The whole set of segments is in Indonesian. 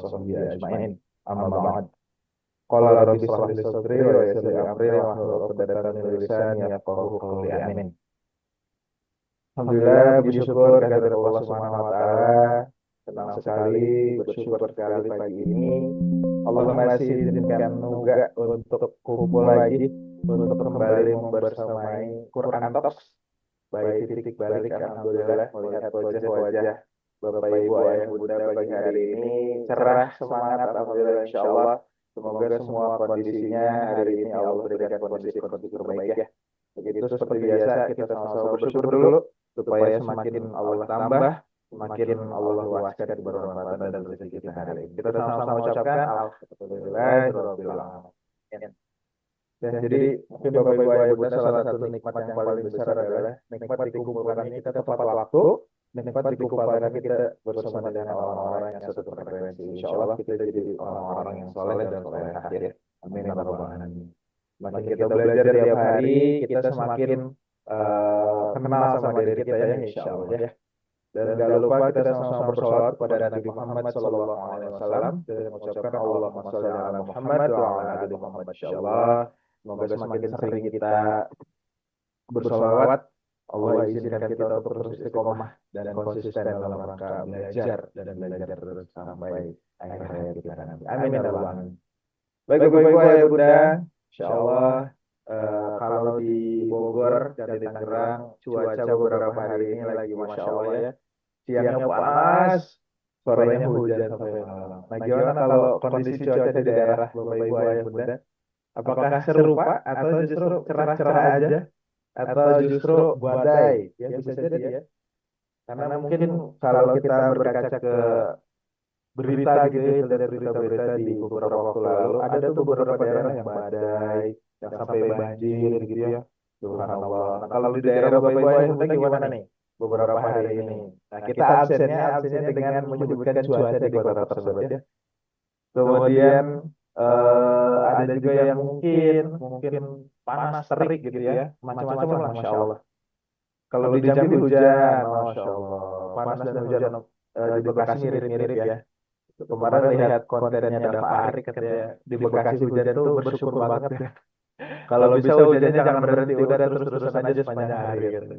وصحبه أجمعين أما بعد قال ربي اشرح لي صدري ويسر لي أمري واحلل عقدة من lisani yafqahu qawli amin. Alhamdulillah, puji syukur kehadirat Allah Subhanahu wa taala. Senang sekali, bersyukur sekali pagi ini Allah masih izinkan Nuga untuk kumpul lagi untuk kembali membersamai Quran Talks by Titik Balik. Alhamdulillah, melihat wajah-wajah Bapak Ibu Ayah Bunda pagi hari ini cerah, semangat, alhamdulillah, insya Allah. Semoga semua kondisinya hari ini Allah berikan kondisi-kondisi terbaik ya. Begitu seperti biasa kita sama-sama bersyukur dulu supaya semakin Allah tambah, semakin Allah luaskan kebermanfaatan dan rezeki kita hari ini. Kita sama-sama ucapkan alhamdulillahirabbil alamin. Dan jadi mungkin Bapak Ibu Ayah Bunda, salah satu nikmat yang paling besar adalah nikmat dikumpulkan kita tepat waktu, nikmat dikumpulkan kita bersama dengan orang-orang yang satu frekuensi. Insya Allah kita jadi orang-orang yang soleh dan soleh akhir. Amin ya rabbal alamin. Semakin kita belajar tiap hari, kita semakin kenal sama diri kita ya, insya Allah ya. Dan jangan lupa kita sama-sama bersolawat pada Nabi Muhammad SAW dan mengucapkan Allahumma sholli ala Muhammad wa ala ali Muhammad. Insyaallah semoga semakin sering kita bersolawat, Allah izinkan kita untuk terus istiqomah dan konsisten dalam rangka belajar dan belajar terus sampai akhir hayat kita nanti. Amin ya rabbal alamin. Baik Bapak Ibu Ayah Bunda, insyaallah kalau di Bogor dan di Tangerang cuaca beberapa hari ini lagi masya Allah ya, siangnya panas, sorenya hujan sampai malam. Nah gimana kalau kondisi cuaca di daerah Bapak Ibu Ayah Bunda? Apakah serupa atau justru cerah-cerah aja? Atau justru badai? Ya bisa jadi ya. Karena mungkin kalau kita berkaca ke berita gitu ya, dari berita-berita di beberapa waktu lalu, ada tuh beberapa daerah yang badai, yang sampai banjir gitu ya. Subhanallah. Nah kalau di daerah Bapak Ibu Ayah Bunda gimana nih beberapa hari ini? Nah kita absennya dengan menyebutkan cuaca di kota tersebut ya. Kemudian ada juga yang mungkin panas terik gitu ya, macam-macam lah, masya Allah. Kalau di Jambi hujan, masya Allah, panas dan hujan. Di Bekasi mirip-mirip ya. Kemarin lihat kontennya ada Farik katanya di Bekasi hujan itu bersyukur banget ya. Kalau bisa hujannya jangan berhenti, udah terus-terusan aja sepanjang hari gitu.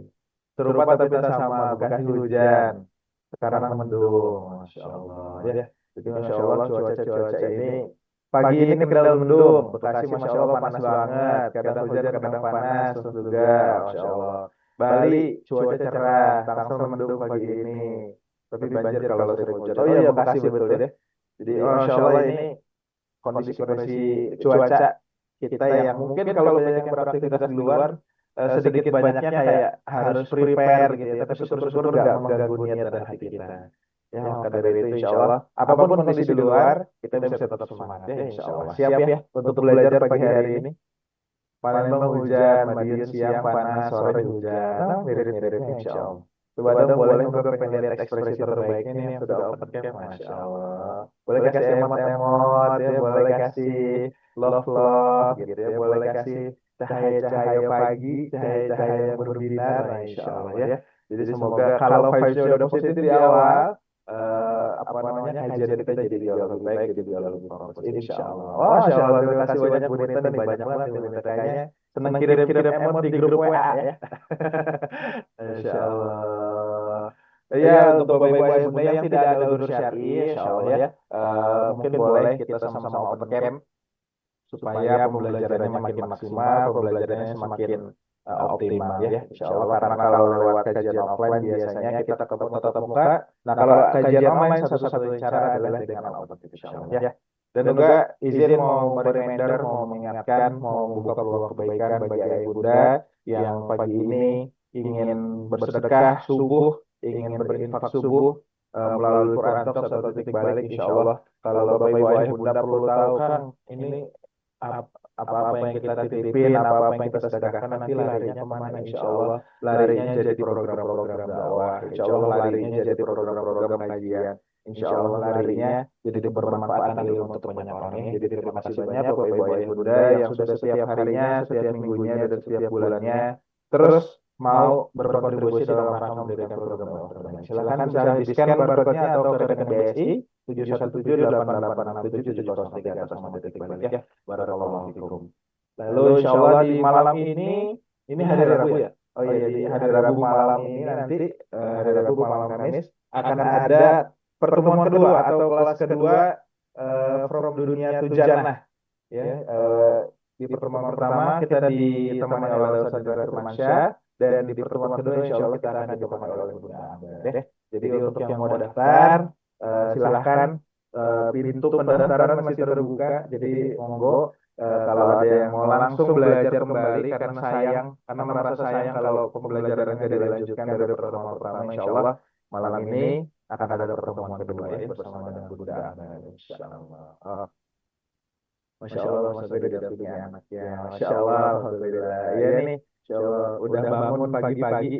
Serupa tapi tak sama, Bekasi hujan, sekarang mendung, masya Allah ya. Jadi masya Allah cuaca ini pagi ini kendal mendung, Bekasi masya Allah panas banget, kadang hujan kadang panas terus juga, masya Allah. Bali cuaca cerah, Tangsel mendung pagi ini, tapi banjir kalau sering hujan. Oh iya Bekasi betul ya. Jadi masya Allah ini kondisi cuaca kita yang mungkin kalau banyak yang beraktivitas di luar sedikit banyaknya kayak harus prepare gitu ya, tapi syukur-syukur nggak mengganggu niat dan hati kita. Ya maka dari itu insya Allah apapun kondisi di luar kita bisa tetap semangat ya insya Allah. Siap ya untuk belajar pagi hari ini. Palembang hujan, Madiun siang panas, sore hujan. Nah, mirip-miripnya insya Allah. Coba dong boleh Nuga pengen lihat ekspresi terbaiknya nih yang sudah open cam, masya Allah. Boleh kasih emot-emot ya, boleh kasih love-love gitu ya, boleh kasih cahaya-cahaya pagi, cahaya-cahaya yang berbinar, nah, insya Allah ya. Jadi semoga kalau vibes-nya udah positif di awal, apa namanya, kajian kita jadi jauh lebih baik, jadi jauh lebih fokus, insya Allah. Oh, masya Allah, terima kasih banyak Bu Nita nih, banyak banget Bu Nita kayaknya senang kirim-kirim emot di grup WA ya. Insya Allah. Ya, untuk Bapak Ibu Ayah Bunda yang tidak ada unsur syar'i, insya Allah ya, mungkin boleh kita sama-sama open cam supaya pembelajarannya makin maksimal, pembelajarannya semakin optimal ya, insya Allah. Karena kalau lewat kajian offline biasanya kita ketemu tatap muka. Nah kalau kajian online satu-satunya cara adalah dengan open cam, insya Allah ya. Dan juga izin mau reminder, mau mengingatkan, mau membuka peluang kebaikan bagi ayah bunda yang pagi ini ingin bersedekah subuh, ingin berinfak subuh melalui Quran Talks atau Titik Balik, insya Allah. Kalau Bapak Ibu Ayah Bunda perlu tahu kan, ini apa-apa yang kita titipin, apa-apa yang kita sedekahkan nanti larinya kemana, insya Allah larinya jadi program-program dakwah, insya Allah larinya jadi program-program kajian, insya Allah larinya jadi bermanfaat ilmu untuk banyak orang ya. Jadi terima kasih banyak Bapak Ibu Ayah Bunda yang sudah setiap harinya, setiap minggunya, dan setiap bulannya terus mau berkontribusi dalam rangka memberikan program dakwah terbaik. Silahkan bisa di-scan barcode-nya atau ke rekening BSI 71788677003 atas nama Detik Balik ya. Barakallahu fikum. Lalu insya Allah di malam ini hari Rabu ya. Oh iya, di hari Rabu malam ini nanti hari Rabu malam Kamis akan ada pertemuan kedua atau kelas kedua From Dunia Tujanah ya. Di pertemuan pertama kita ditemani oleh Ustaz Indra Firmansyah dan di pertemuan kedua insya Allah kita akan ditemani oleh Bunda Ambar ya. Jadi untuk yang mau daftar silahkan pintu pendaftaran masih terbuka. Jadi monggo kalau ada yang mau langsung belajar kembali karena merasa sayang kalau pembelajaran tidak dilanjutkan dari pertemuan pertama, insya Allah malam ini akan ada pertemuan kedua ya bersama dengan Bunda Ambar insya Allah. Masya Allah, Mas Ferry udah punya anak ya. Masya Allah, Alhamdulillah. Ya nih, Masya Allah, udah bangun pagi-pagi.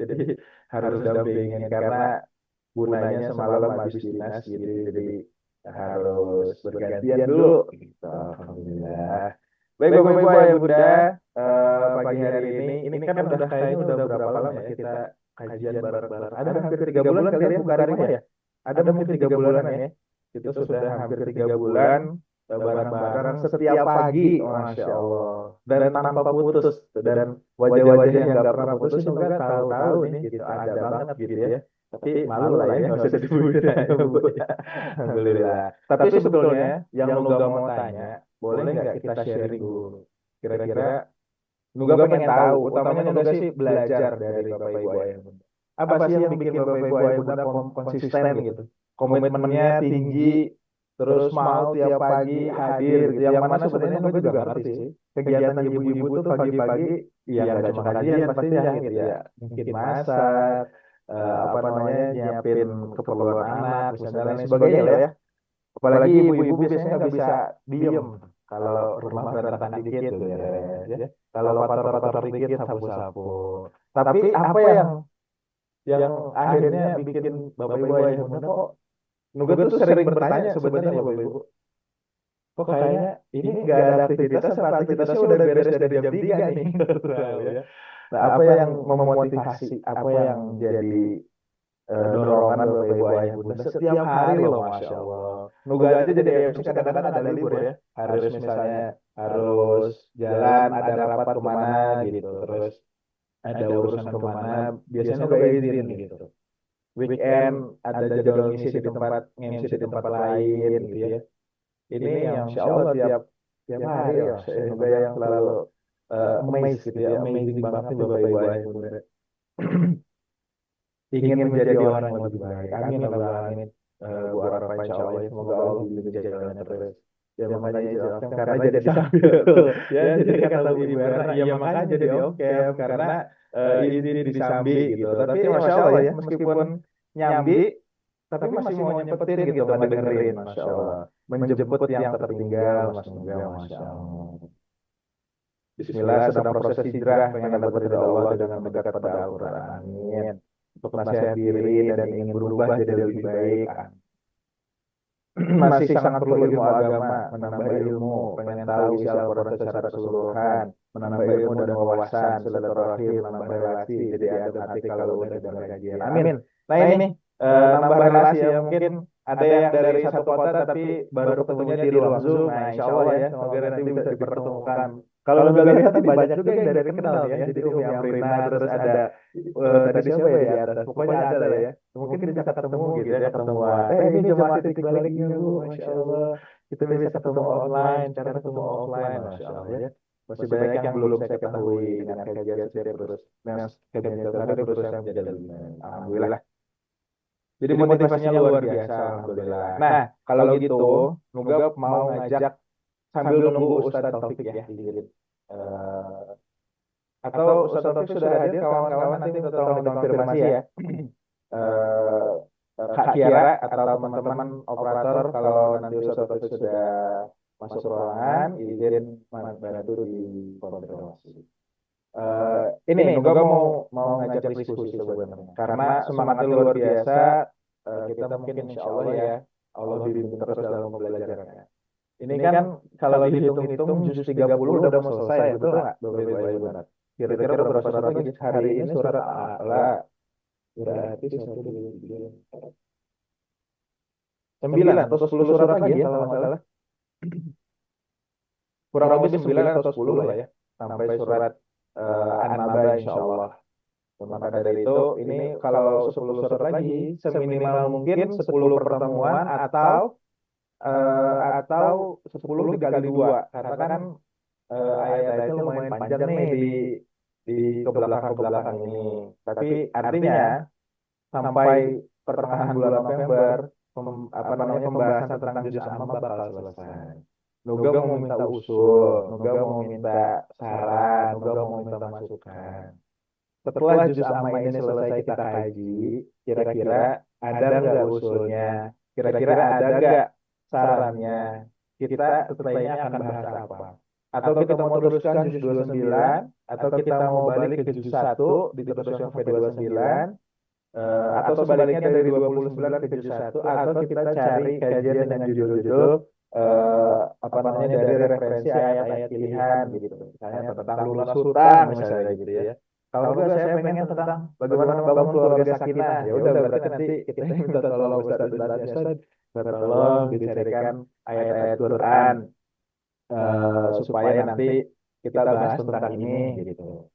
Jadi harus dampingin karena gunanya semalam habis dinas gitu. Jadi harus bergantian dulu. Gitu. Alhamdulillah. Baik, Bapak Ibu, ya Bunda, pagi hari ini kan udah kayaknya udah berapa lama ya kita kajian bareng-bareng. Ada hampir 3 bulan kalian buka rumah ya? Ada mungkin 3 bulanan ya? Itu sudah hampir 3 bulan bareng-bareng setiap pagi, Masya Allah, dan tanpa putus, dan wajah-wajah yang nggak pernah putus semoga tahu-tahu ini gitu ada banget gitu ya. Tapi malu lah ya, nggak usah disebutin ya, Bu. Alhamdulillah. Tapi sebetulnya yang Nuga mau tanya, boleh nggak kita sharing dulu? Kira-kira Nuga pengen tahu, utamanya Nuga sih belajar dari Bapak Ibu Ayah Bunda. Apa sih yang bikin Bapak Ibu Ayah Bunda konsisten gitu? Komitmennya tinggi, terus mau tiap pagi hadir gitu. Yang mana sebenarnya Nuga juga ngerti sih. Kegiatan ibu-ibu tuh pagi-pagi, ya nggak cuma kajian pastinya gitu ya. Mungkin masak, apa namanya, nyiapin keperluan anak, misalnya dan lain sebagainya lah ya. Apalagi ibu-ibu biasanya nggak bisa diem. Kalau rumah berantakan dikit tuh ya. Kalau kotor-kotor dikit sapu-sapu. Tapi apa yang akhirnya bikin Bapak Ibu Ayah Bunda kok Nuga tuh sering bertanya sebenarnya Bapak Ibu, kok kayaknya ini nggak ada aktivitas apa aktivitasnya udah beres dari jam 3 nih. Ya. Nah, apa yang memotivasi, apa yang jadi dorongan Bapak Ibu Ayah Bunda setiap hari loh, Masya Allah. Nuga aja jadi MC kadang-kadang ada libur ya. Harus misalnya harus jalan, ada rapat kemana gitu, terus ada urusan kemana, biasanya Nuga izin gitu. Weekend ada jadwal ngisi di tempat lain gitu ya. Ini yang Insya Allah tiap hari ya, semoga yang selalu amazed gitu ya, amazing banget nih Bapak Ibu Ayah Bunda. Ingin menjadi orang yang lebih baik. Amin ya Rabbal alamin. Bu Arafah Insya Allah ya, semoga Allah bimbing jalannya terus. Ya makanya itu karena jadi sambil ya jadi kata Ibu Erna, ya makanya jadi oke karena ini disambi gitu. Tapi Masya Allah ya, meskipun nyambi tapi masih mau nyempetin gitu ngedengerin, Masya Allah. Menjemput yang tertinggal, Mas Nuga, Masya Allah. Bismillah, sedang proses hijrah, pengen dapat ridha Allah dengan mendekat pada Al-Quran. Amin. Untuk nasihat diri dan ingin berubah jadi lebih baik. Masih sangat perlu ilmu agama, menambah ilmu, pengen tahu isi Al-Quran secara keseluruhan, menambah ilmu dan wawasan, silaturahim, menambah relasi, jadi adem hati kalau udah dengar kajian. Amin. Nah ini nambah relasi ya, mungkin ada yang dari satu kota tapi baru ketemunya di ruang Zoom. Nah, Insya Allah ya, semoga nanti bisa dipertemukan. Kalau lu lihat tadi banyak juga yang dari kenal ya, jadi Umi Amrina, terus ada tadi siapa ya di atas, pokoknya ada lah ya. Mungkin kita ketemu gitu ya, ketemuan. Ini jemaah titik baliknya Bu, Masya Allah. Kita bisa ketemu online, cara ketemu offline, Masya Allah ya. Masih banyak yang belum saya ketahui dengan kajian setiap terus. Nah, kajian setiap hari terus saya menjadi alhamdulillah. Jadi motivasinya luar biasa, alhamdulillah. Nah, kalau gitu, Nuga mau ngajak sambil nunggu Ustadz Taufik ya, atau Ustadz Taufik sudah hadir, kawan-kawan nanti tolong dikonfirmasi ya. Kak Kiara atau teman-teman operator, kalau nanti Ustadz Taufik sudah masuk ruangan, izin bantu di konfirmasi. Ini Nuga mau ngajak diskusi sebenarnya, karena semangatnya luar biasa. Kita mungkin Insya Allah ya, Allah bimbing terus dalam pembelajarannya. Ini kan kalau dihitung-hitung juz 30 udah mau selesai, betul nggak Bapak Ibu Ayah Bunda? Kira-kira berapa surat lagi? Hari ini surat A'la. Berarti 1, 2, 3, 9 atau 10 surat lagi ya kalau nggak salah. Kurang lebih 9 atau 10 lah ya. Sampai surat An-Naba insya Allah. Maka dari itu ini kalau 10 surat lagi seminimal mungkin 10 pertemuan atau 10 dikali 2 karena kan ayat-ayatnya lumayan panjang nih di ke belakang ini. Tapi artinya sampai pertengahan bulan November apa namanya pembahasan tentang juz amma bakal selesai. Nuga mau minta usul, Nuga mau minta saran, Nuga mau minta masukan. Setelah juz amma ini selesai kita kaji, kira-kira ada nggak usulnya? Kira-kira ada nggak sarannya? Kita setelahnya akan bahas apa? Atau kita mau teruskan juz 29, atau kita mau balik ke juz 1, diteruskan sampai 29, atau sebaliknya dari 29 ke juz 1, atau kita cari kajian dengan judul-judul apa namanya dari referensi ayat-ayat pilihan gitu. Misalnya tentang lunas hutang misalnya gitu ya. Kalau enggak saya pengen tentang bagaimana membangun keluarga sakinah. Ya udah berarti nanti kita minta tolong Ustaz Ustaznya Ustaz, tolong dicarikan ayat-ayat Quran supaya nanti kita bahas tentang ini gitu.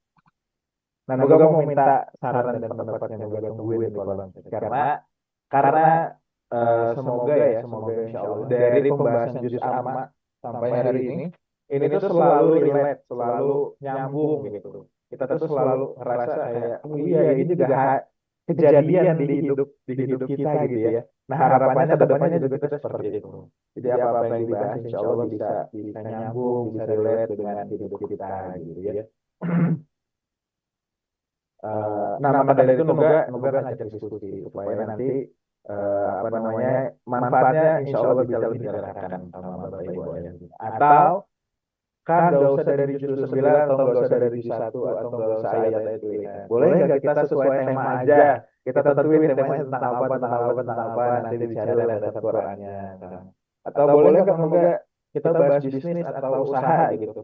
Nah, Nuga mau minta saran dan pendapatnya Nuga tungguin di kolom chat. Karena semoga insya Allah dari pembahasan juz amma sampai hari ini tuh selalu relate, selalu nyambung gitu. Kita tuh selalu ngerasa kayak, oh iya ini juga kejadian di hidup kita gitu ya. Nah harapannya ke depannya juga kita seperti itu. Jadi apa-apa yang dibahas insya Allah bisa nyambung, bisa relate dengan hidup kita gitu ya. Nah, maka dari itu Nuga ngajak diskusi supaya nanti apa namanya manfaatnya insya Allah bisa lebih dirasakan sama Bapak Ibu ayah. Atau kan nggak usah dari juz 9 atau nggak usah dari juz 1 atau nggak usah ayat-ayat pilihan. Boleh nggak kita sesuai tema aja? Kita tentuin temanya tentang apa, nanti dicari lewat Qurannya. Atau boleh nggak Nuga kita bahas bisnis atau usaha gitu,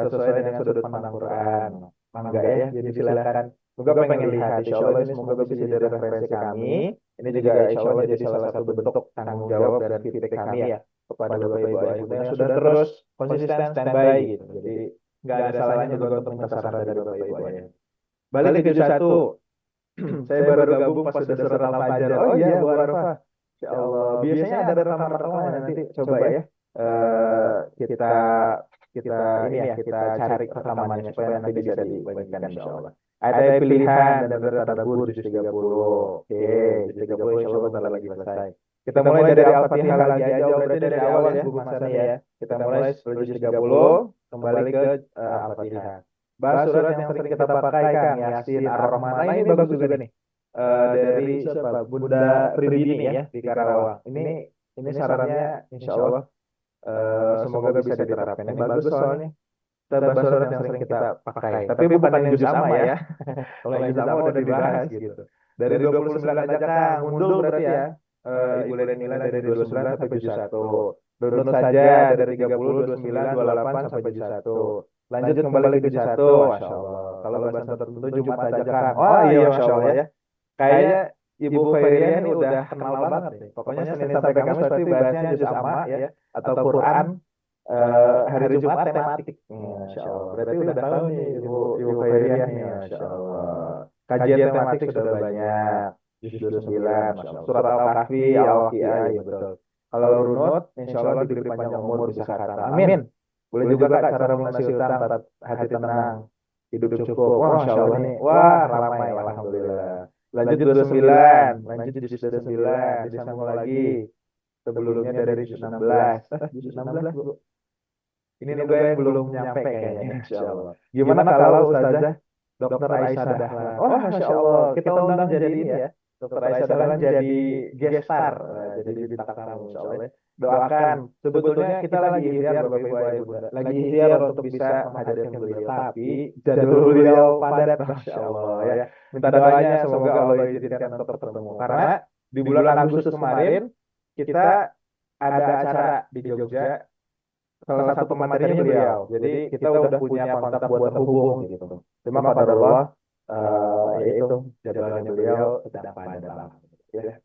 sesuai dengan sudut pandang Quran. Mangga ya, jadi silakan. Semoga pengen lihat, insya Allah ini semoga bisa jadi referensi kami. Ini juga insya Allah jadi salah satu bentuk tanggung jawab dan feedback kami ya kepada Bapak Ibu Ayah Bunda yang sudah terus konsisten standby gitu. Jadi nggak ada salahnya juga untuk minta saran dari Bapak Ibu Ayah. Balik ke juz 1. Saya baru gabung pas sudah surat Al-Fajr. Oh iya, Bu Arafah. Insya Allah. Biasanya ada rekaman-rekaman nanti coba ya. Kita kita ini ya kita cari rekamannya supaya nanti bisa dibagikan insya Allah. Ada pilihan dan tadabbur juz 30. Oke, juz 30 insya Allah bentar lagi selesai. Kita mulai dari Al-Fatihah lagi aja, berarti dari awal ya Bu Masani ya. Kita mulai juz 30 kembali ke Al-Fatihah. Bahas surat yang sering kita pakai Kang Yasin, Ar-Rahman. Nah, ini bagus juga nih. Dari siapa? Bunda Ridini ya di Karawang. Ini sarannya insya Allah semoga bisa diterapkan. Ini bagus soalnya. Kita bahas surat yang sering kita pakai. Tapi bukan yang juz amma ya. Kalau yang juz amma udah dibahas gitu. Dari 29 aja Kang, mundur berarti ya. Ibu Lenila dari 29 sampai juz 1. Runut saja dari 30, 29, 28 sampai juz 1. Lanjut kembali ke juz 1. Masya Allah. Kalau bahasan tertentu Jumat aja Kang. Oh iya Masya Allah ya. Kayaknya Ibu Khairiyah ini udah kenal banget nih. Pokoknya Senin sampai Kamis pasti bahasnya juz amma ya. Atau Quran hari Jumat tematik. Masya Allah. Berarti udah tahu nih Ibu Khairiyah nih. Masya Allah. Kajian tematik sudah banyak. Juz 29, Masya Allah. Surat Al-Kahfi, Al-Waqiah, ya betul. Kalau runut, insya Allah diberi panjang umur bisa khatam. Amin. Boleh juga Kak cara melunasi utang, hati tenang, hidup cukup. Wah, Masya Allah nih. Wah, ramai. Alhamdulillah. Lanjut juz 29. Lanjut juz 29. Disambung lagi. Sebelumnya dari juz 16. Juz 16, Bu. Ini juga yang belum nyampe kayaknya, Insya Allah. Gimana kalau Ustazah Dr. Aisyah Dahlan? Oh, Masya Allah. Kita undang jadi ini ya. Dr. Aisyah Dahlan jadi gestar. Jadi bintang tamu, Insya Allah. Doakan. Sebetulnya kita lagi ikhtiar, Bapak Ibu Ayah Bunda. Lagi ikhtiar untuk bisa menghadirkan beliau. Tapi jadwal beliau padat, Masya Allah. Ya. Minta doanya semoga Allah izinkan untuk bertemu. Karena di bulan Agustus kemarin, kita ada acara di Jogja salah satu pematerinya beliau. Jadi kita udah punya kontak buat terhubung gitu. Cuma qadarullah yaitu jadwalnya beliau sedang padat lah. Ya.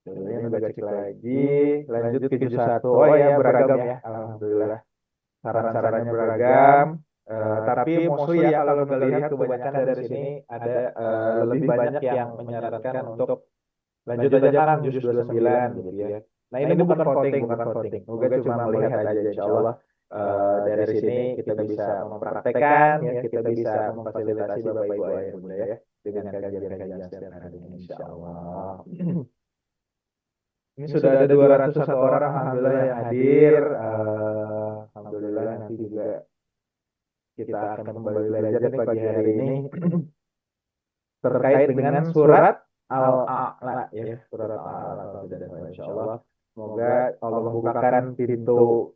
Jadwalnya udah cek lagi, lanjut ke juz 1. Oh ya, beragam ya, alhamdulillah. Saran-sarannya beragam. Tapi mostly ya kalau ngelihat kebanyakan dari sini ada lebih banyak yang menyarankan untuk lanjut aja kan juz 29 gitu ya. Nah ini bukan voting. Moga cuma melihat aja insya Allah dari sini kita bisa mempraktekkan ya, kita bisa memfasilitasi Bapak Ibu Ayah Bunda ya dengan kajian-kajian setiap harinya insya Allah. Ini sudah ada 201 orang alhamdulillah yang hadir. Alhamdulillah nanti juga kita akan kembali belajar nih pagi hari ini terkait dengan surat Al-A'la ya, surat Al-A'la dan insya Allah semoga Allah bukakan pintu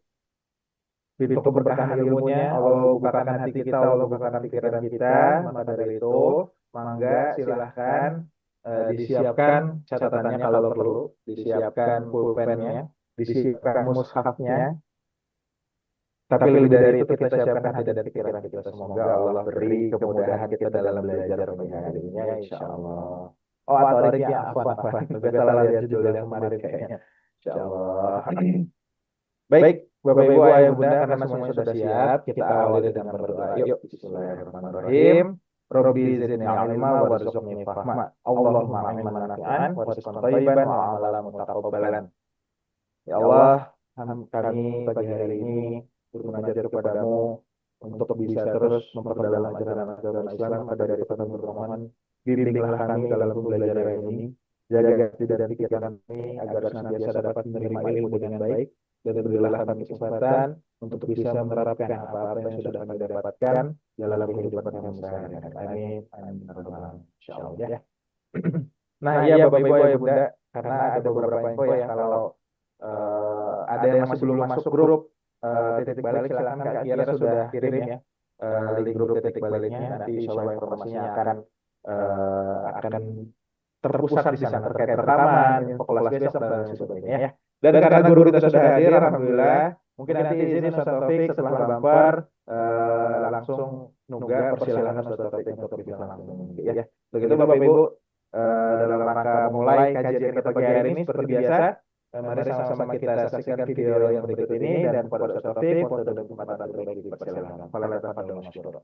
keberkahan ilmunya, Allah bukakan hati kita, Allah bukakan pikiran kita. Maka dari itu, mangga silahkan disiapkan catatannya kalau perlu, disiapkan pulpennya, disiapkan mushafnya. Tapi lebih dari itu kita siapkan hati dan pikiran kita. Semoga Allah beri kemudahan kita dalam belajar pagi hari ini, insya Allah. Oh, Atoriknya apa? Lebih salah lihat judul yang kemarin kayaknya. Insya Allah. Baik, Bapak Ibu Ayah Bunda, karena semuanya sudah siap, kita awali dengan berdoa. Yuk, bismillahirrahmanirrahim. Rabbi zidni ilma warzuqni fahma. Allahumma ilman nafi'an wa rizqan thayyiban wa amalan mutaqabbalan. Ya Allah, kami pagi hari ini bermunajat kepadamu untuk bisa terus memperdalam ajaran-ajaran Islam. Maka dari itu kami bermohon, bimbinglah kami dalam pembelajaran ini. Jaga hati dan pikiran kami agar senantiasa dapat menerima ilmu dengan baik. Dan berilah kami kesempatan untuk bisa menerapkan apa-apa yang sudah kami dapatkan dalam kehidupan kami sehari-hari. Amin. Amin. Insya Allah ya. Nah iya Bapak Ibu Ayah Bunda, karena ada beberapa info ya, kalau ada yang masih belum masuk grup titik balik, silakan Kak Kiara sudah kirim ya link grup titik baliknya. Nanti insya Allah informasinya akan terpusat di sana terkait rekaman, info kelas besok dan lain sebagainya ya. Dan karena guru kita sudah hadir, alhamdulillah, mungkin nanti izin Ustaz Taufik setelah bumper langsung nunggu persilakan Ustaz Taufik untuk bisa langsung ya. Begitu Bapak Ibu, dalam rangka mulai kajian kita pagi hari ini seperti biasa, mari sama-sama kita saksikan video yang berikut ini dan kepada Ustaz Taufik waktu dan kesempatan berbagi dipersilakan. Fadhil masykur.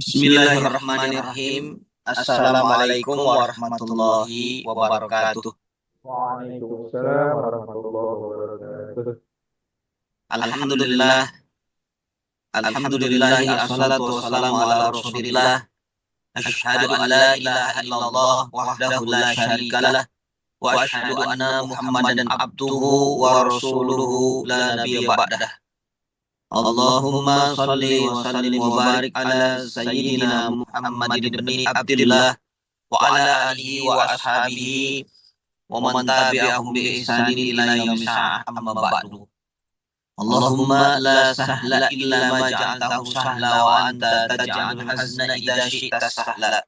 Bismillahirrahmanirrahim. Assalamualaikum warahmatullahi wabarakatuh. Waalaikumsalam warahmatullahi wabarakatuh. Alhamdulillah. Alhamdulillahi assalatu wassalamu ala rasulillah. Asyhadu an la ilaha illallah wahdahu la syarikalah. Wa asyhadu anna Muhammadan abduhu wa rasuluhu la nabiyya ba'dah. Allahumma salli wa sallim wa barik ala sayyidina Muhammadin bin Abdillah wa ala alihi wa ashabihi wa man tabi'ahum bi ihsanin ila yaumil sa'ah, amma ba'du. Allahumma la sahla illa ma ja'altahu sahla wa anta taj'alul hazna idza syi'ta sahla.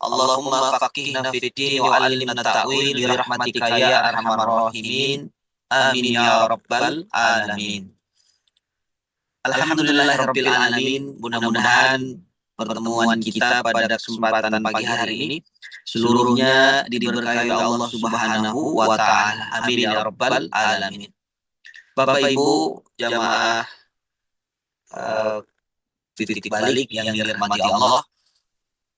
Allahumma faqihna fid din wa 'allimna ta'wil bi rahmatika ya arhamar rahimin. Amin ya rabbal alamin. Alhamdulillahirabbil alamin. Mudah-mudahan pertemuan kita pada kesempatan pagi hari ini seluruhnya diberkahi Allah Subhanahu wa taala. Amin ya rabbal alamin. Bapak Ibu jamaah titik balik yang dirahmati Allah,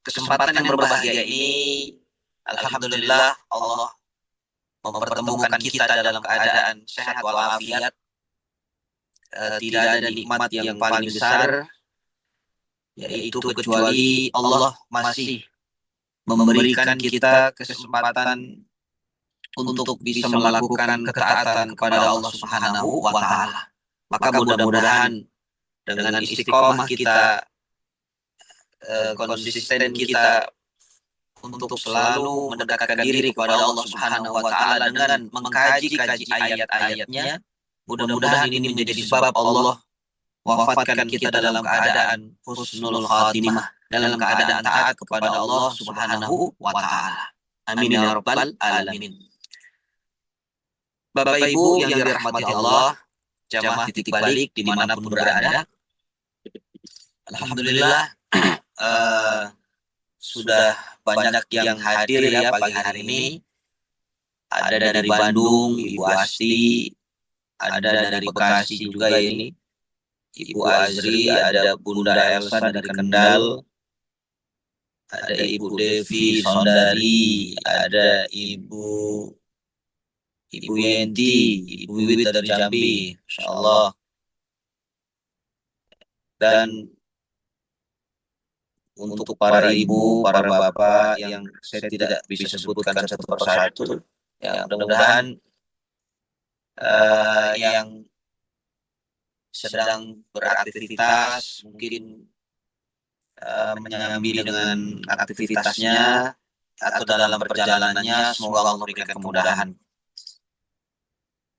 kesempatan yang berbahagia ini alhamdulillah Allah mempertemukan kita dalam keadaan sehat walafiat. Tidak ada nikmat yang paling besar yaitu kecuali Allah masih memberikan kita kesempatan untuk bisa melakukan ketaatan kepada Allah Subhanahu wa taala. Maka mudah-mudahan dengan istiqomah kita, konsisten kita untuk selalu mendekatkan diri kepada Allah Subhanahu wa taala dengan mengkaji-kaji ayat-ayatnya. Mudah-mudahan ini menjadi sebab Allah wafatkan kita dalam keadaan husnul khatimah, dalam keadaan taat kepada Allah Subhanahu wa taala. Amin ya rabbal alamin. Bapak Ibu yang dirahmati Allah, jamaah titik balik dimanapun berada, alhamdulillah sudah banyak yang hadir ya pagi hari ini. Ada dari Bandung, Ibu Asti, ada dari Bekasi juga ini, Ibu Azri, ada Bunda Elsa dari Kendal, ada Ibu Devi Sondari, ada Ibu Yenti, Ibu Wiwit dari Jambi, Insya Allah. Dan untuk para ibu, para bapak yang saya tidak bisa sebutkan satu persatu, ya mudah-mudahan yang sedang beraktivitas mungkin menyambi dengan aktivitasnya atau dalam perjalanannya, semoga Allah memberikan kemudahan.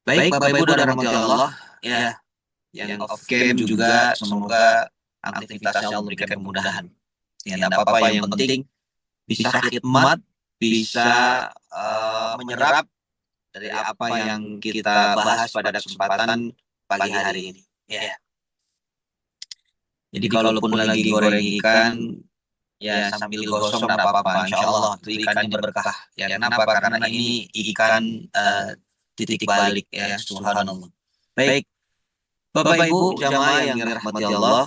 Baik Bapak Ibu dan rahmati Allah, ya yang off cam juga semoga aktivitasnya Allah memberikan kemudahan. Ya, tidak apa-apa, yang penting bisa khidmat, bisa menyerap dari apa yang kita bahas pada kesempatan pagi hari ini. Ya. Jadi kalaupun lagi goreng ikan, ya sambil gosong tidak apa-apa. Insya Allah itu ikannya berkah. Ya kenapa? Karena ini ikan titik balik ya. Subhanallah. Baik, Bapak Ibu jamaah yang dirahmati Allah,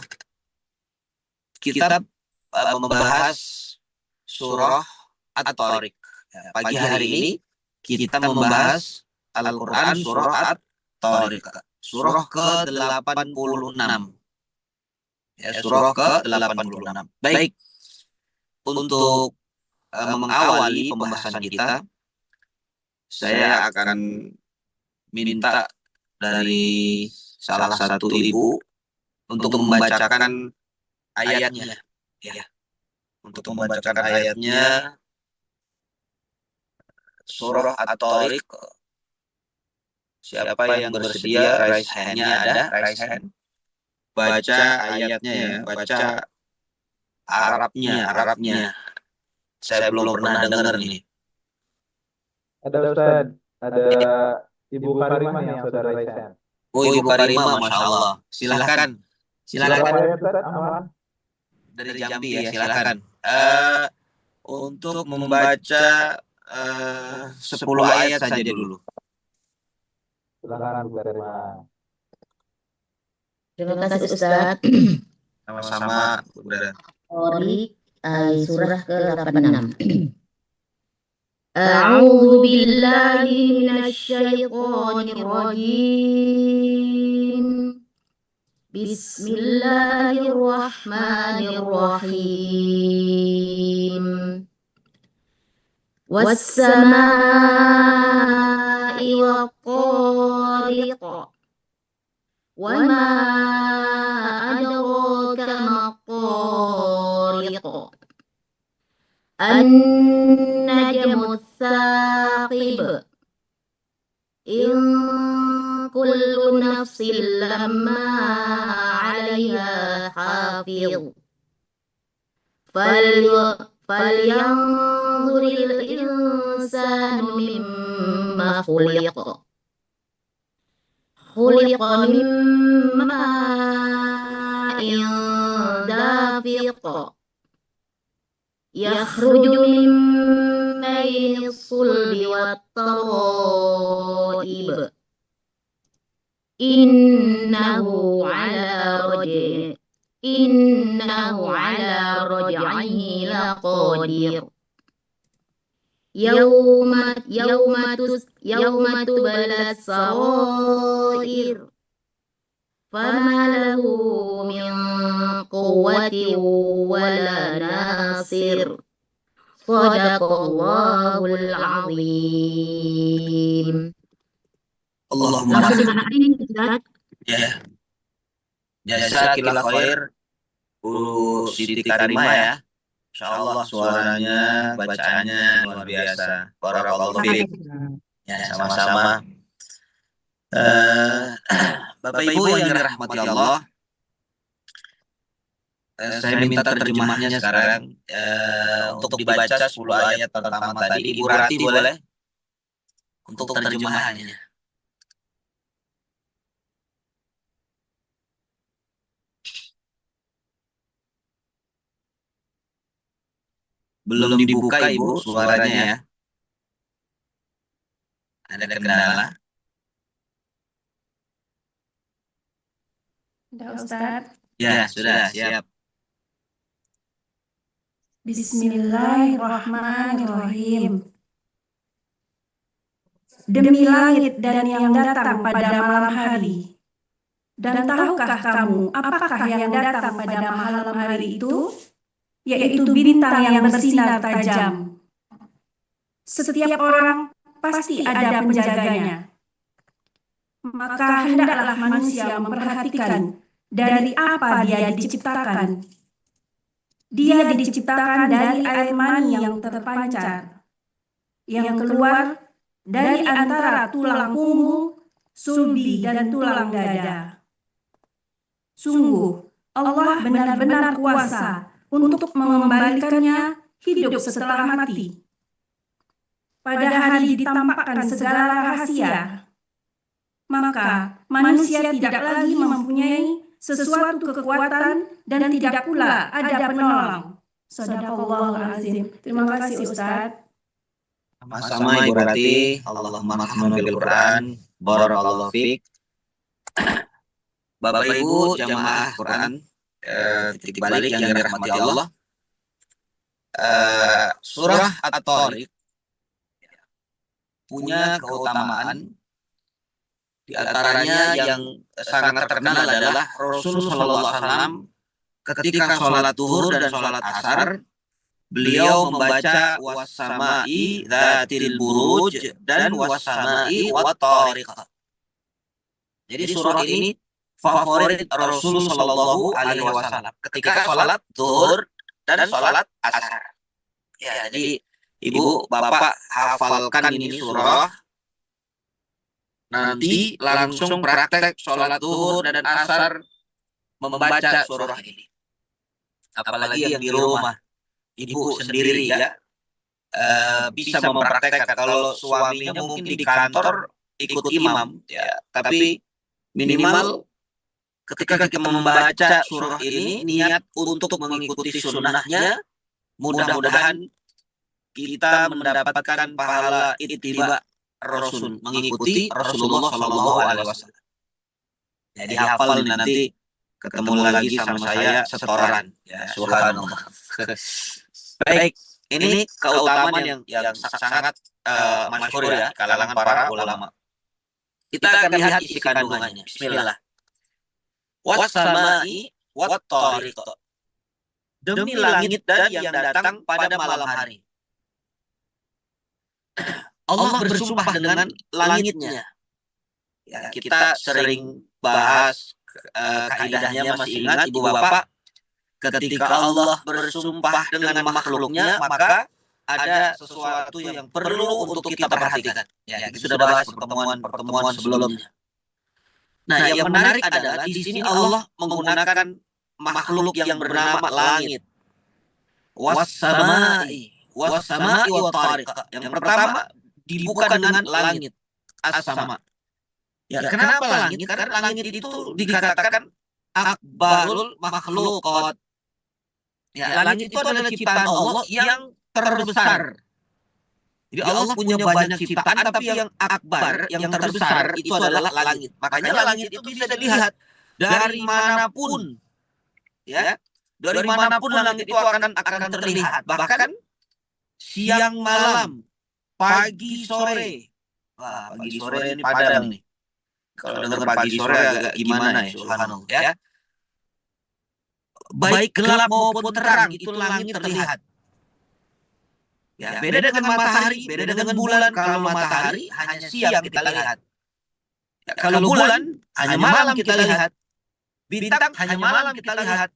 kita membahas surah At-Tariq. Pagi hari ini kita membahas Al-Quran surah At-Tariq, surah ke-86. Ya, surah ke-86. Baik, untuk mengawali pembahasan kita, saya akan minta dari salah satu ibu untuk membacakan ayatnya. Ya, untuk membacakan ayatnya surah At-Tariq. Siapa yang bersedia? Raise hand-nya ada, raise hand. Baca ayatnya ya, baca Arabnya. Saya belum pernah dengar ini. Ada Ustaz, ada Ibu Karimah yang saudara Isan. Oh, Ibu Karimah, Masya Allah. Silakan. Silakan Ustaz, aman. Dari Jambi ya, silakan. Untuk membaca 10 ayat saja dulu. Silakan Bu Karimah. Terima kasih Ustaz. Sama-sama, Bunda. Tariq surah ke-86. A'udzu billahi minasyaitonir rajim. Bismillahirrahmanirrahim. Was-samaa'i wat-tariq. Wa ma adraka ma-tariq. An-najmu ats-tsaqib. In kullu nafsin lamma 'alaiha hafiz. Falyanzuril insanu mimma khuliqa. Khuliqa min ma'in dafiq. Yakhruju min bainis sulbi wat-tara'ib. Innahu ala raj'ihi laqadir. Yawma tubala sarair. Fama lahu min quwwatin wala nasir. Shadaqallahul azim. Allahumma Langsung dimarahin Ustaz. ya. Jazakillah khair Bu Siti Karimah ya. Insya Allah suaranya, bacaannya luar biasa. Barakallahu fiik. Ya, sama-sama. Eh, Bapak Ibu yang dirahmati Allah, saya minta terjemahnya sekarang untuk dibaca 10 ayat pertama tadi. Ibu Rati boleh untuk terjemahannya. Belum dibuka Ibu suaranya ya. Ada kendala. Sudah Ustaz. Ya, sudah siap. Bismillahirrahmanirrahim. Demi langit dan yang datang pada malam hari. Dan tahukah kamu apakah yang datang pada malam hari itu? Yaitu bintang yang bersinar tajam. Setiap orang pasti ada penjaganya. Maka hendaklah manusia memperhatikan dari apa dia diciptakan. Dia diciptakan dari air mani yang terpancar, yang keluar dari antara tulang punggung, sulbi, dan tulang dada. Sungguh, Allah benar-benar kuasa untuk mengembalikannya hidup setelah mati. Pada hari ditampakkan segala rahasia, maka manusia tidak lagi mempunyai sesuatu kekuatan dan tidak pula ada penolong. Shadaqallahul azim. Terima kasih Ustaz. Sama-sama Ibu Rati. Allahumma rahmana bil Quran. Barakallahu fiik. Bapak Ibu jamaah Quran titik balik yang dirahmati Allah. Surah At-Tariq punya keutamaan. Di antaranya yang sangat terkenal adalah Rasulullah SAW ketika sholat zuhur dan sholat asar, beliau membaca was-sama'i dzatil buruj dan was-sama'i wat-tariq. Jadi surah ini favorit Rasulullah SAW ketika sholat zuhur dan sholat asar. Ya, jadi Ibu, Bapak hafalkan ini surah. Nanti langsung praktek sholat zuhur dan asar membaca surah ini. Apalagi yang di rumah, ibu sendiri ya bisa mempraktekkan. Kalau suaminya mungkin di kantor ikut imam, ya. Tapi minimal ketika kita membaca surah ini niat untuk mengikuti sunnahnya, mudah-mudahan kita mendapatkan pahala ittiba Rasul, mengikuti Rasulullah SAW. Jadi hafal nanti ketemu lagi sama saya setoran. Ya, subhanallah. Baik, ini keutamaan yang sangat masyhur ya kalangan para ulama. Kita akan lihat isi kandungannya. Bismillah. Was-sama'i wat-tariq. Demi langit dan yang datang pada malam hari. Allah bersumpah dengan langitnya. Ya, kita sering bahas kaidahnya, masih ingat Ibu Bapak, ketika Allah bersumpah dengan makhluknya, maka ada sesuatu yang perlu untuk kita perhatikan. Ya, kita sudah bahas pertemuan sebelumnya. Nah, yang menarik adalah di sini Allah menggunakan makhluk yang bernama langit. Was-sama'i wat-tariq. Yang pertama dibuka dengan langit, as-sama. Ya, kenapa langit? Karena langit itu dikatakan akbarul makhluqat. Ya, langit itu adalah ciptaan Allah yang terbesar. Jadi Allah punya banyak ciptaan, tapi yang akbar, yang terbesar itu adalah langit. Makanya langit itu bisa dilihat dari manapun. Ya, dari manapun langit itu akan terlihat. Bahkan siang malam, pagi sore. Wah, pagi sore ini Padang nih. Kalau dengar pagi sore agak gimana ya, subhanallah ya. Baik gelap maupun terang itu langit terlihat. Ya, beda dengan matahari, beda dengan bulan. Kalau matahari hanya siang kita lihat. Ya, kalau bulan hanya malam kita lihat. Bintang hanya malam kita lihat.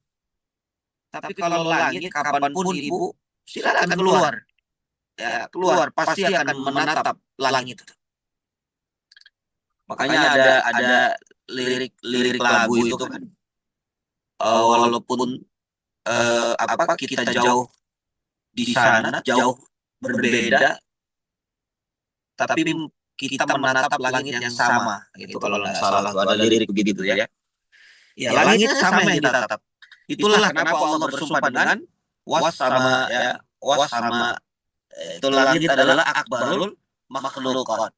Tapi kalau langit kapanpun ibu silakan keluar. Ya, keluar pasti akan menatap langit. Makanya ada lirik lagu itu kan. Walaupun kita jauh di sana, jauh berbeda, tapi kita menatap langit yang sama. Itu kalau nggak salah tuh ada lirik begitu ya. Ya, langitnya sama yang kita tatap. Itulah kenapa Allah bersumpah dengan was sama ya, was sama itu langit adalah akbarul makhluqat.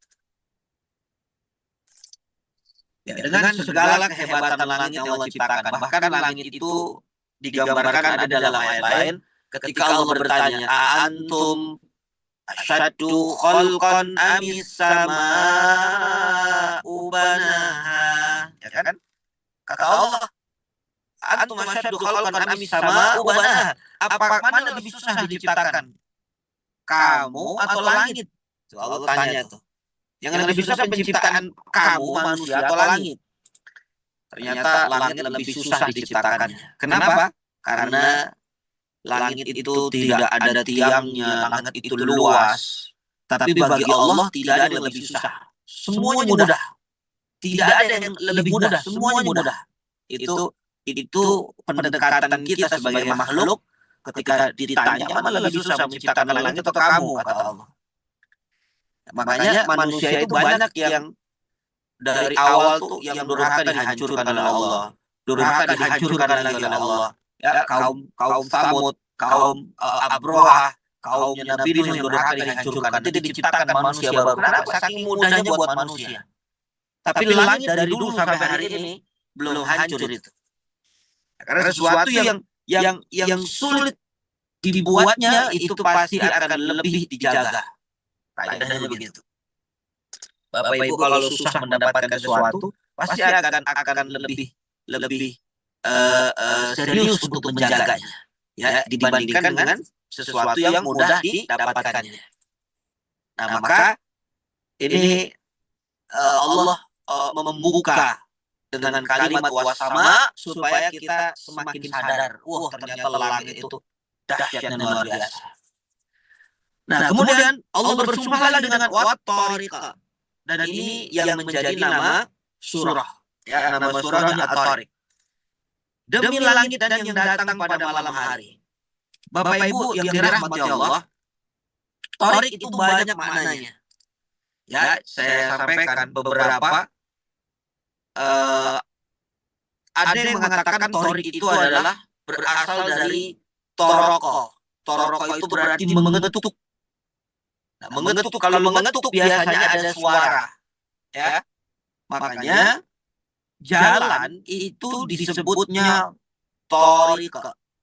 Ya, dengan segala kehebatan langit yang Allah ciptakan, bahkan langit itu digambarkan ada dalam ayat lain ketika Allah bertanya, "Antum asyaddu khalqan amis sama'u banaha?" Ya kan? Kata Allah, "Antum asyaddu khalqan amis sama'u banaha?" Apa mana lebih susah diciptakan? Kamu atau langit? Tuh, Allah tanya tuh. Yang lebih susah penciptaan kamu manusia atau langit? Ternyata langit lebih susah diciptakannya. Kenapa? Karena langit itu tidak ada tiangnya, langit itu luas. Tapi bagi Allah tidak ada yang lebih susah. Semuanya mudah. Tidak ada yang lebih mudah, semuanya mudah. Itu pendekatan kita sebagai makhluk ketika ditanya mana lebih susah menciptakan langit atau kamu, kata Allah. Makanya manusia itu banyak yang dari awal tuh yang durhaka dihancurkan oleh Allah, durhaka dihancurkan lagi oleh Allah. Ya, kaum Samud, kaum Abrohah, kaumnya Nabi Nuh yang durhaka dihancurkan. Jadi diciptakan manusia baru. Kenapa? Saking mudahnya buat manusia. Tapi langit dari dulu sampai hari ini belum hancur itu. Karena sesuatu yang sulit dibuatnya itu pasti akan lebih dijaga. Kaidahnya begitu. Bapak Ibu kalau susah mendapatkan sesuatu pasti akan lebih serius untuk menjaganya. Ya, dibandingkan dengan sesuatu yang mudah didapatkannya. Nah, maka ini Allah membuka dengan kalimat wasama supaya kita semakin sadar, wah ternyata langit itu dahsyatnya luar biasa. Nah, kemudian Allah bersumpah lagi dengan wat-thariq, dan ini yang menjadi nama surah, ya, nama surahnya At-Thariq. Demi langit dan yang datang pada malam hari. Bapak Ibu yang dirahmati Allah, Thariq itu banyak maknanya. Ya, saya sampaikan beberapa. Ada yang mengatakan Thariq itu adalah berasal dari toroko. Toroko itu berarti mengetuk. Nah, mengetuk, kalau mengetuk biasanya ada suara, ya. Makanya jalan itu disebutnya Thariq.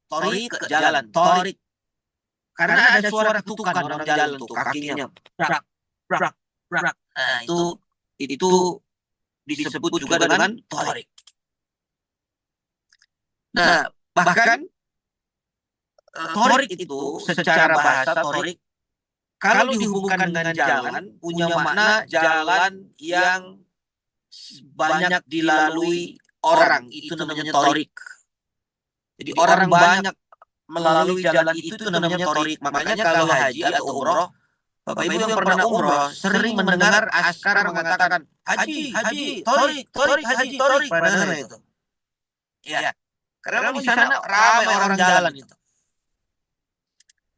Thariq jalan, Thariq. Karena ada suara ketukan orang jalan tuh, kakinya brak brak brak. Nah, itu disebut juga dengan Thariq. Nah, bahkan Thariq itu secara bahasa Thariq kalau dihubungkan dengan jalan punya makna jalan yang banyak dilalui orang, itu namanya Thariq. Jadi orang banyak melalui jalan itu namanya Thariq. Makanya kalau haji atau umroh, Bapak Ibu yang pernah umroh sering mendengar askar mengatakan haji, Thariq, haji, Thariq, pernah itu. Ya, karena di sana ramai orang jalan itu.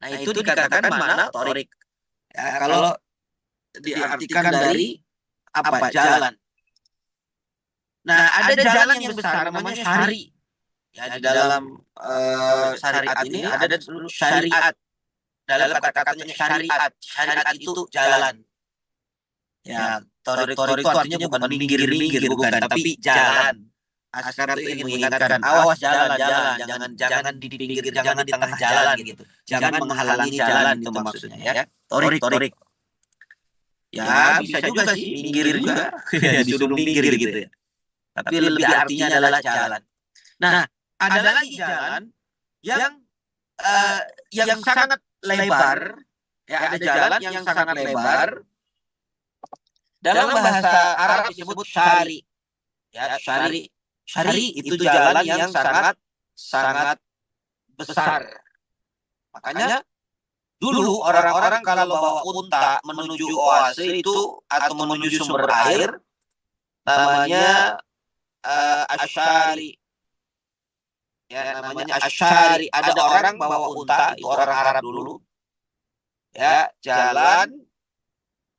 Nah, itu dikatakan mana Thariq. Ya, kalau diartikan dari apa? Jalan. Nah, ada jalan yang besar namanya syari. Ya, di dalam syariat ini ada syariat. Dalam kata-katanya syariat. Syariat itu jalan. Ya, Thariq itu artinya bukan minggir-minggir, bukan, tapi jalan. Askar itu ingin mengingatkan, awas jalan, jangan di pinggir, jangan di tengah jalan gitu. Jangan menghalangi jalan, itu maksudnya ya. Thariq. Ya, bisa juga sih minggir juga. Ya, disuruh minggir gitu ya. Tapi lebih artinya adalah jalan. Nah, ada lagi jalan yang sangat lebar. Ya, ada jalan yang sangat lebar. Dalam bahasa Arab disebut syari. Ya, syari itu jalan yang sangat besar. Makanya dulu orang-orang kalau bawa unta menuju oase itu atau menuju sumber air, namanya asyari. Ya, namanya asyari. Ada orang bawa unta, itu orang Arab dulu. Ya, jalan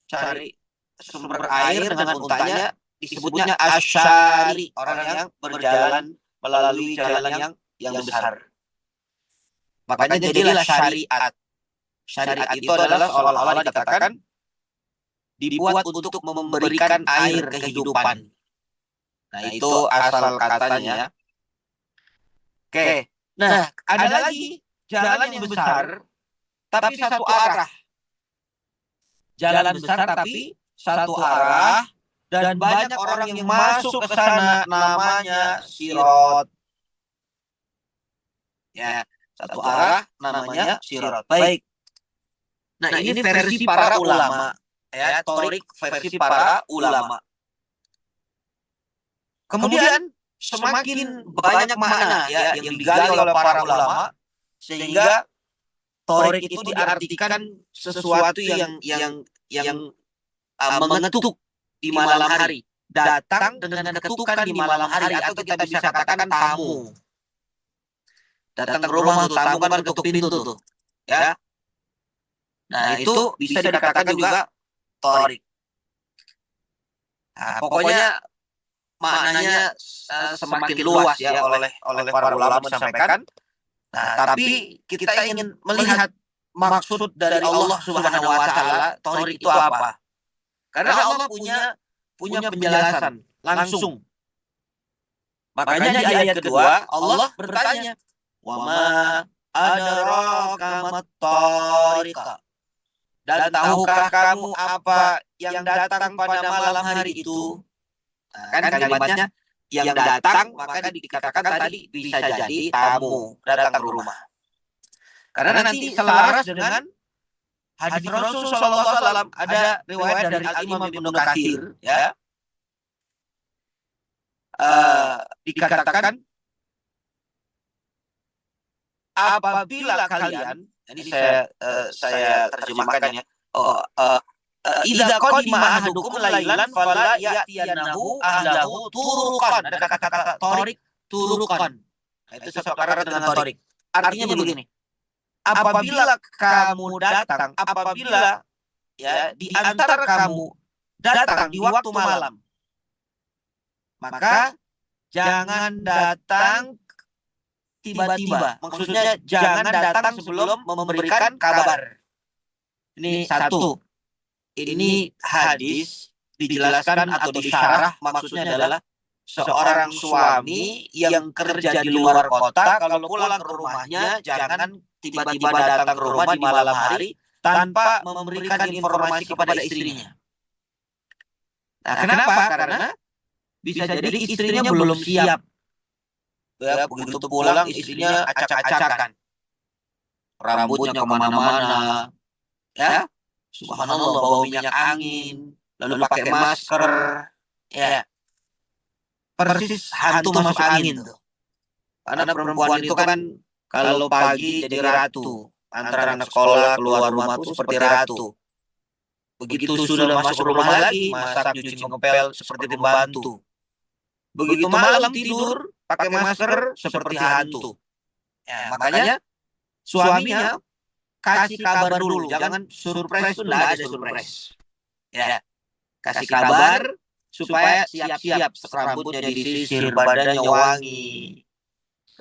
cari sumber air dengan untanya, disebutnya asyari, orang yang berjalan melalui jalan yang besar. Makanya jadilah syariat. Syariat itu adalah seolah-olah dikatakan dibuat untuk memberikan air kehidupan. Nah, itu asal katanya. Oke. Nah, ada lagi jalan yang besar tapi satu arah. Jalan besar tapi satu arah, dan banyak orang yang masuk ke sana, namanya sirot. Ya, satu arah namanya sirot. Baik. Nah, ini versi para ulama, ya, Thorik versi para ulama. Kemudian semakin banyak makna ya yang digali oleh para ulama, sehingga Thorik itu diartikan sesuatu yang mengetuk di malam hari, datang dengan ketukan di malam hari, atau kita bisa katakan tamu. Datang ke rumah tuh, tamu kan ketuk pintu tuh, ya. Nah, itu bisa dikatakan juga Thorik. Nah, pokoknya maknanya semakin luas ya oleh para ulama disampaikan. Nah, tapi kita ingin melihat maksud dari Allah Subhanahu wa taala Thorik itu apa? Karena Allah punya penjelasan langsung. Makanya di ayat kedua Allah bertanya, "Wa ma adraka mat-thariqa?" Dan tahukah kamu apa yang datang pada malam hari itu? Nah, kan kalimatnya yang datang, maka dikatakan tadi bisa jadi tamu datang ke rumah. Karena nanti selaras dengan hadis Rasul sallallahu alaihi wasallam, ada riwayat dari Al-Imam Ibnu Katsir, ya. Dikatakan apabila kalian, ini saya terjemahkan ya. Idza qadima ahadukum lailan fala ya'tiyannahu ahlahu turuqan. Ada kata-kata Thorik, turuqan. Itu sepakat dengan Thorik. Artinya begini. Apabila kamu datang, apabila ya di antara kamu datang di waktu malam, maka jangan datang tiba-tiba. Maksudnya jangan datang sebelum memberikan kabar. Ini satu. Ini hadis dijelaskan atau disyarah, maksudnya adalah seorang suami yang kerja di luar kota, kalau pulang ke rumahnya jangan tiba-tiba datang ke rumah di malam hari tanpa memberikan informasi kepada istrinya. Nah, kenapa? Karena bisa jadi istrinya belum siap. Ya, begitu pulang istrinya acak-acakan, rambutnya kemana-mana, ya. Subhanallah, bawa minyak angin, lalu pakai masker, ya. Persis hantu masuk angin tuh. Karena perempuan itu kan kalau pagi jadi ratu, antara anak sekolah keluar rumah tuh seperti ratu. Begitu sudah masuk rumah lagi, masak, nyuci, ngepel seperti pembantu. Begitu malam tidur pakai masker seperti hantu. Ya, makanya suaminya kasih kabar dulu, jangan surprise, itu enggak ada surprise. Ya, kasih kabar supaya siap-siap, rambutnya disisir, badannya wangi.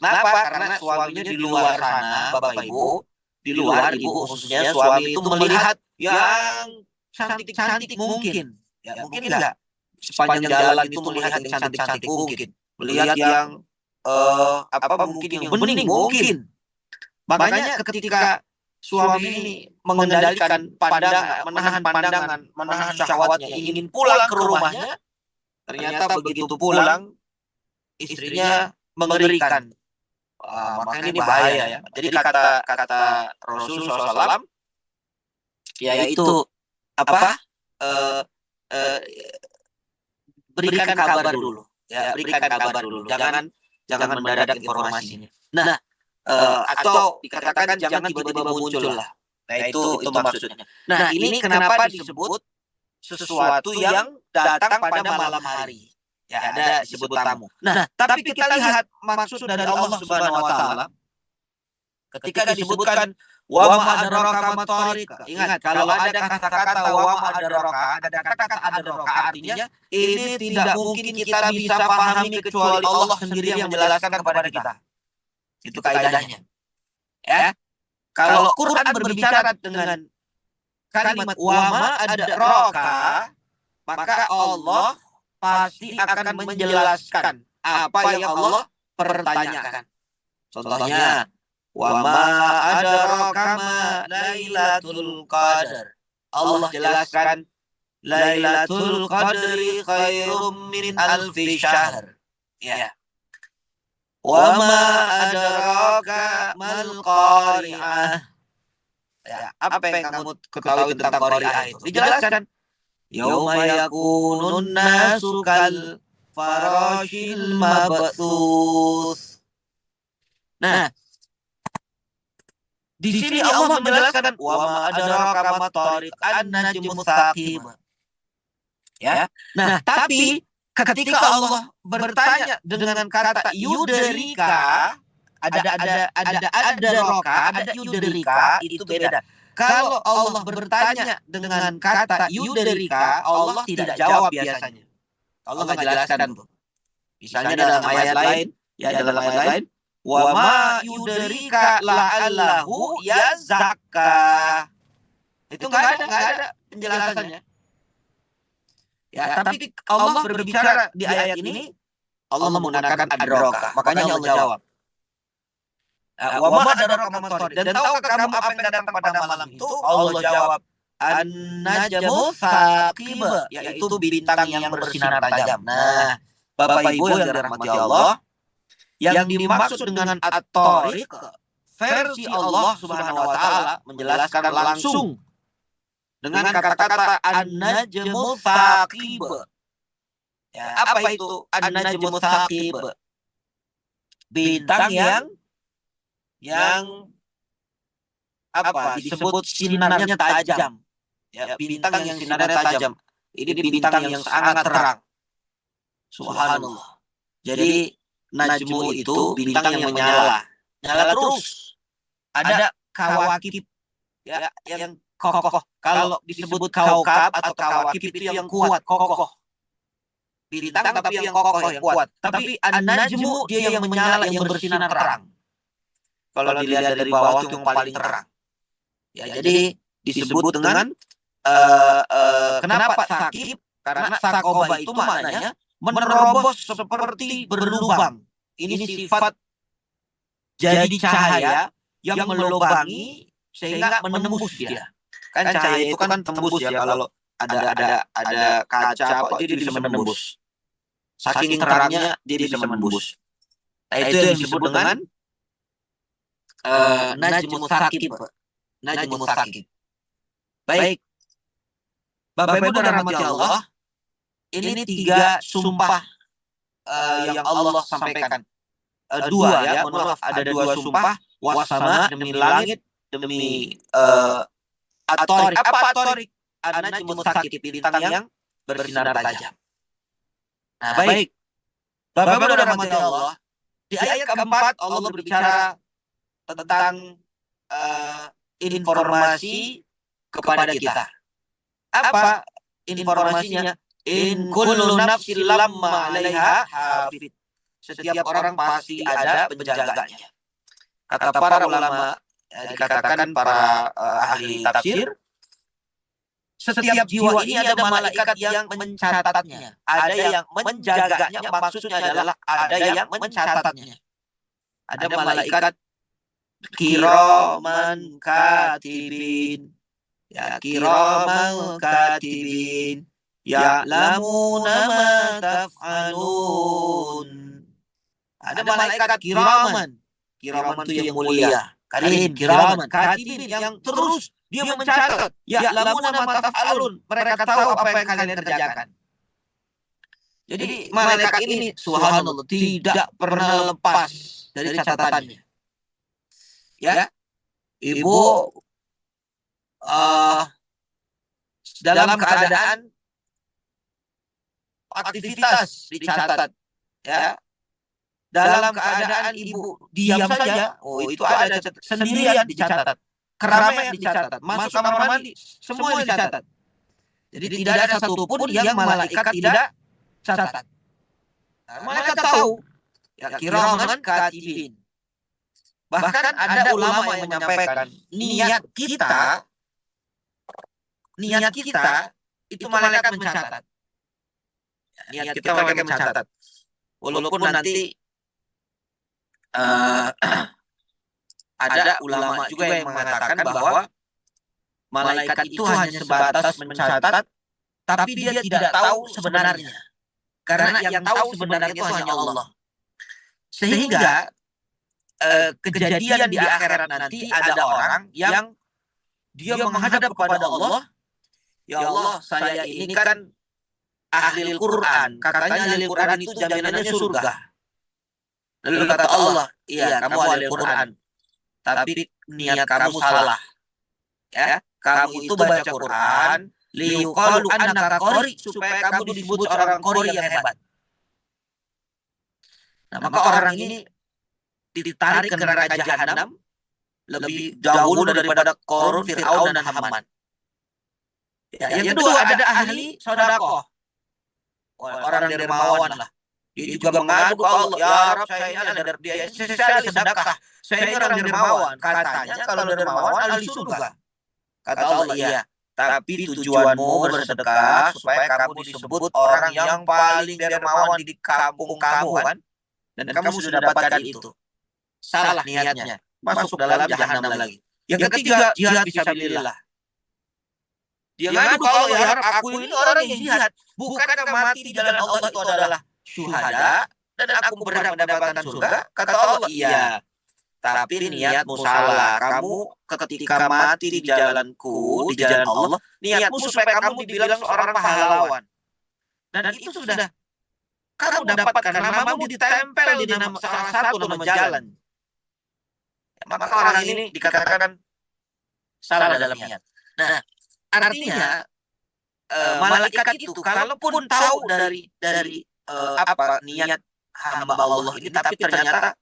Kenapa? Karena suaminya di luar sana, Bapak Ibu, di luar Ibu khususnya, suami itu melihat yang cantik-cantik mungkin. Ya, mungkin enggak sepanjang jalan itu melihat yang cantik-cantik mungkin. Melihat yang mungkin yang bening mungkin. Makanya ketika suami ini mengendalikan pandangan, menahan pandangan, menahan syahwatnya, ingin pulang ke rumahnya, ternyata begitu pulang istrinya mengerikan. Makanya ini bahaya ya. Jadi kata Rasul SAW, yaitu berikan kabar dulu, ya, berikan kabar dulu. Jangan mendadak informasinya. Nah, atau dikatakan jangan tiba-tiba muncul lah. Nah, itu maksudnya. Nah, ini kenapa disebut sesuatu yang datang pada malam hari? Ya, ada disebut tamu. Nah, tapi kita lihat maksud dari Allah Subhanahu wa taala ketika disebutkan wa ma adraka ma thariq. Ingat, kalau ada kata-kata wa ma adraka, ada kata-kata adraka, artinya ini tidak mungkin kita bisa pahami kecuali Allah sendiri yang menjelaskan kepada kita. Itu kaidahnya. Ya. Kalau Quran berbicara dengan kalimat wa ma adraka, maka Allah pasti akan menjelaskan apa yang Allah pertanyakan. Contohnya, wa ma adraka ma Lailatul Qadar. Allah jelaskan Lailatul Qadri khairum min alfi syahr. Ya. Wa ma adraka mal qari'ah. Ya, apa yang kamu ketahui tentang qari'ah itu? Dijelaskan. Yauma yakunun nasu kal farashil mabthus. Nah, di sini Allah menjelaskan wa ma adraka ma thariq an-najmu tsaqib. Ya. Nah, tapi ketika Allah bertanya dengan kata yudrika, ada roka, ada yudrika, itu beda. Kalau Allah bertanya dengan kata yudrika, Allah tidak jawab biasanya. Allah nggak jelaskan tuh. Misalnya dalam ayat lain, dalam ayat lain, wa ma yudrika la'allahu yazakka. Itu nggak ada penjelasannya. Ya, tapi Allah berbicara di ayat ini, Allah menggunakan adraka. Makanya Allah jawab. Wa ma adraka ma thariq. Dan tahukah kamu apa yang datang pada malam itu? Allah jawab, an-najmu tsaqib, yaitu bintang yang bersinar tajam. Nah, Bapak Ibu yang dirahmati Allah, yang dimaksud dengan at-thariq, versi Allah Subhanahu wa taala menjelaskan langsung dengan kata-kata an-najmu tsaqib. Ya, apa itu an-najmu tsaqib? Bintang yang apa disebut sinarnya tajam. Ya, bintang yang sinarnya tajam. Ini bintang yang sangat terang. Subhanallah. Jadi najmu itu bintang yang menyala. Nyala terus. Ada kawakib ya yang kokoh. Kalau disebut kaukab atau kawakib itu yang kuat, kokoh. Bintang tapi yang kokoh, yang kuat. Tapi an-najmu dia yang menyala, yang bersinar terang. Kalau dilihat dari bawah itu yang paling terang. Ya, jadi disebut dengan kenapa sakib? Karena sakoba itu maknanya menerobos seperti berlubang. Ini sifat jadi cahaya yang melubangi sehingga menembus dia. Kan cahaya itu kan tembus ya, kalau ada kaca apa dia bisa menembus. Saking terangnya dia bisa menembus. Nah, itu yang disebut dengan najmu tsaqib. Najmu tsaqib. Baik. Bapak Ibu dan rahmati Allah, ini 3 sumpah yang Allah sampaikan. 2 ya, mohon maaf, ada 2 sumpah, wasama demi langit, demi at-thariq. Apa at-thariq? An-najmu tsaqib, bintang yang bersinar tajam. Nah, baik. Bapak Ibu dan rahmati Allah, di ayat keempat Allah berbicara tentang informasi kepada kita. Apa informasinya? In kullu nafsin lamma 'alaiha hafid. Setiap orang pasti ada penjaganya. Kata para ulama, dikatakan para ahli tafsir, setiap jiwa ini ada malaikat yang mencatatnya. Ada yang menjaganya, maksudnya adalah ada yang mencatatnya. Ada malaikat kiraman katibin. Ya, kiraman katibin. Ya'lamuna ma taf'alun. Ada malaikat kiraman. Kiraman itu yang mulia. Kiraman katibin yang terus dia mencatat. Ya'lamuna ma taf'alun. Mereka tahu apa yang kalian kerjakan. Jadi malaikat ini subhanallah tidak pernah lepas dari catatannya. ya, ibu dalam keadaan aktivitas dicatat, ya. Dalam keadaan ibu diam saja, oh itu ada sendirian dicatat, keramaian dicatat, masuk kamar mandi semua dicatat. Jadi tidak ada satupun yang malaikat tidak catat. Nah, malaikat tahu, ya kiraman katibin. Bahkan ada ulama yang menyampaikan niat kita itu malaikat mencatat. Niat kita malaikat mencatat. Walaupun nanti ada ulama juga yang mengatakan bahwa malaikat itu hanya sebatas mencatat, tapi dia tidak tahu sebenarnya. Karena yang tahu sebenarnya itu hanya Allah. Sehingga kejadian di akhirat nanti ada orang yang dia menghadap kepada Allah, ya Allah, saya ini kan ahli Al-Quran. Katanya ahli Al-Quran itu jaminannya surga. Lalu kata Allah, iya kamu ahli Al-Quran, tapi niat kamu salah. Ya, kamu itu baca Quran liyuqalu annaka qori, supaya kamu disebut seorang qori yang hebat. Nah, maka orang ini ditarik ke neraka jahanam lebih dahulu daripada Qarun, Fir'aun dan Haman. Ya, yang kedua ada ahli sedekah. Orang dermawan lah. Dia juga mengadu ke Allah, ya Rabb, saya ini ada dia saya sedekah. Saya ini orang dermawan. Katanya kalau dermawan ahli surga. Kata Allah, iya. Tapi tujuanmu bersedekah supaya kamu disebut orang yang paling dermawan di kampung kamu kan? Dan kamu sudah dapatkan itu. Salah niatnya. Masuk dalam jahanam lagi. Yang ketiga, jihad fisabilillah. Dia ngadu kalau ya Rabb, aku ini orang yang jihad. Bukankah mati di jalan Allah itu adalah syuhada dan aku berhak mendapatkan surga? Kata Allah, iya. Tapi niatmu salah. Kamu ketika mati di jalanku, di jalan Allah, niatmu supaya kamu dibilang seorang pahlawan. Dan itu sudah kamu dapatkan, namamu ditempel di nama salah satu nama jalan. Maka orang ini dikatakan salah dalam niat. Nah, artinya malaikat itu kalaupun tahu dari apa niat hamba Allah ini, tapi ternyata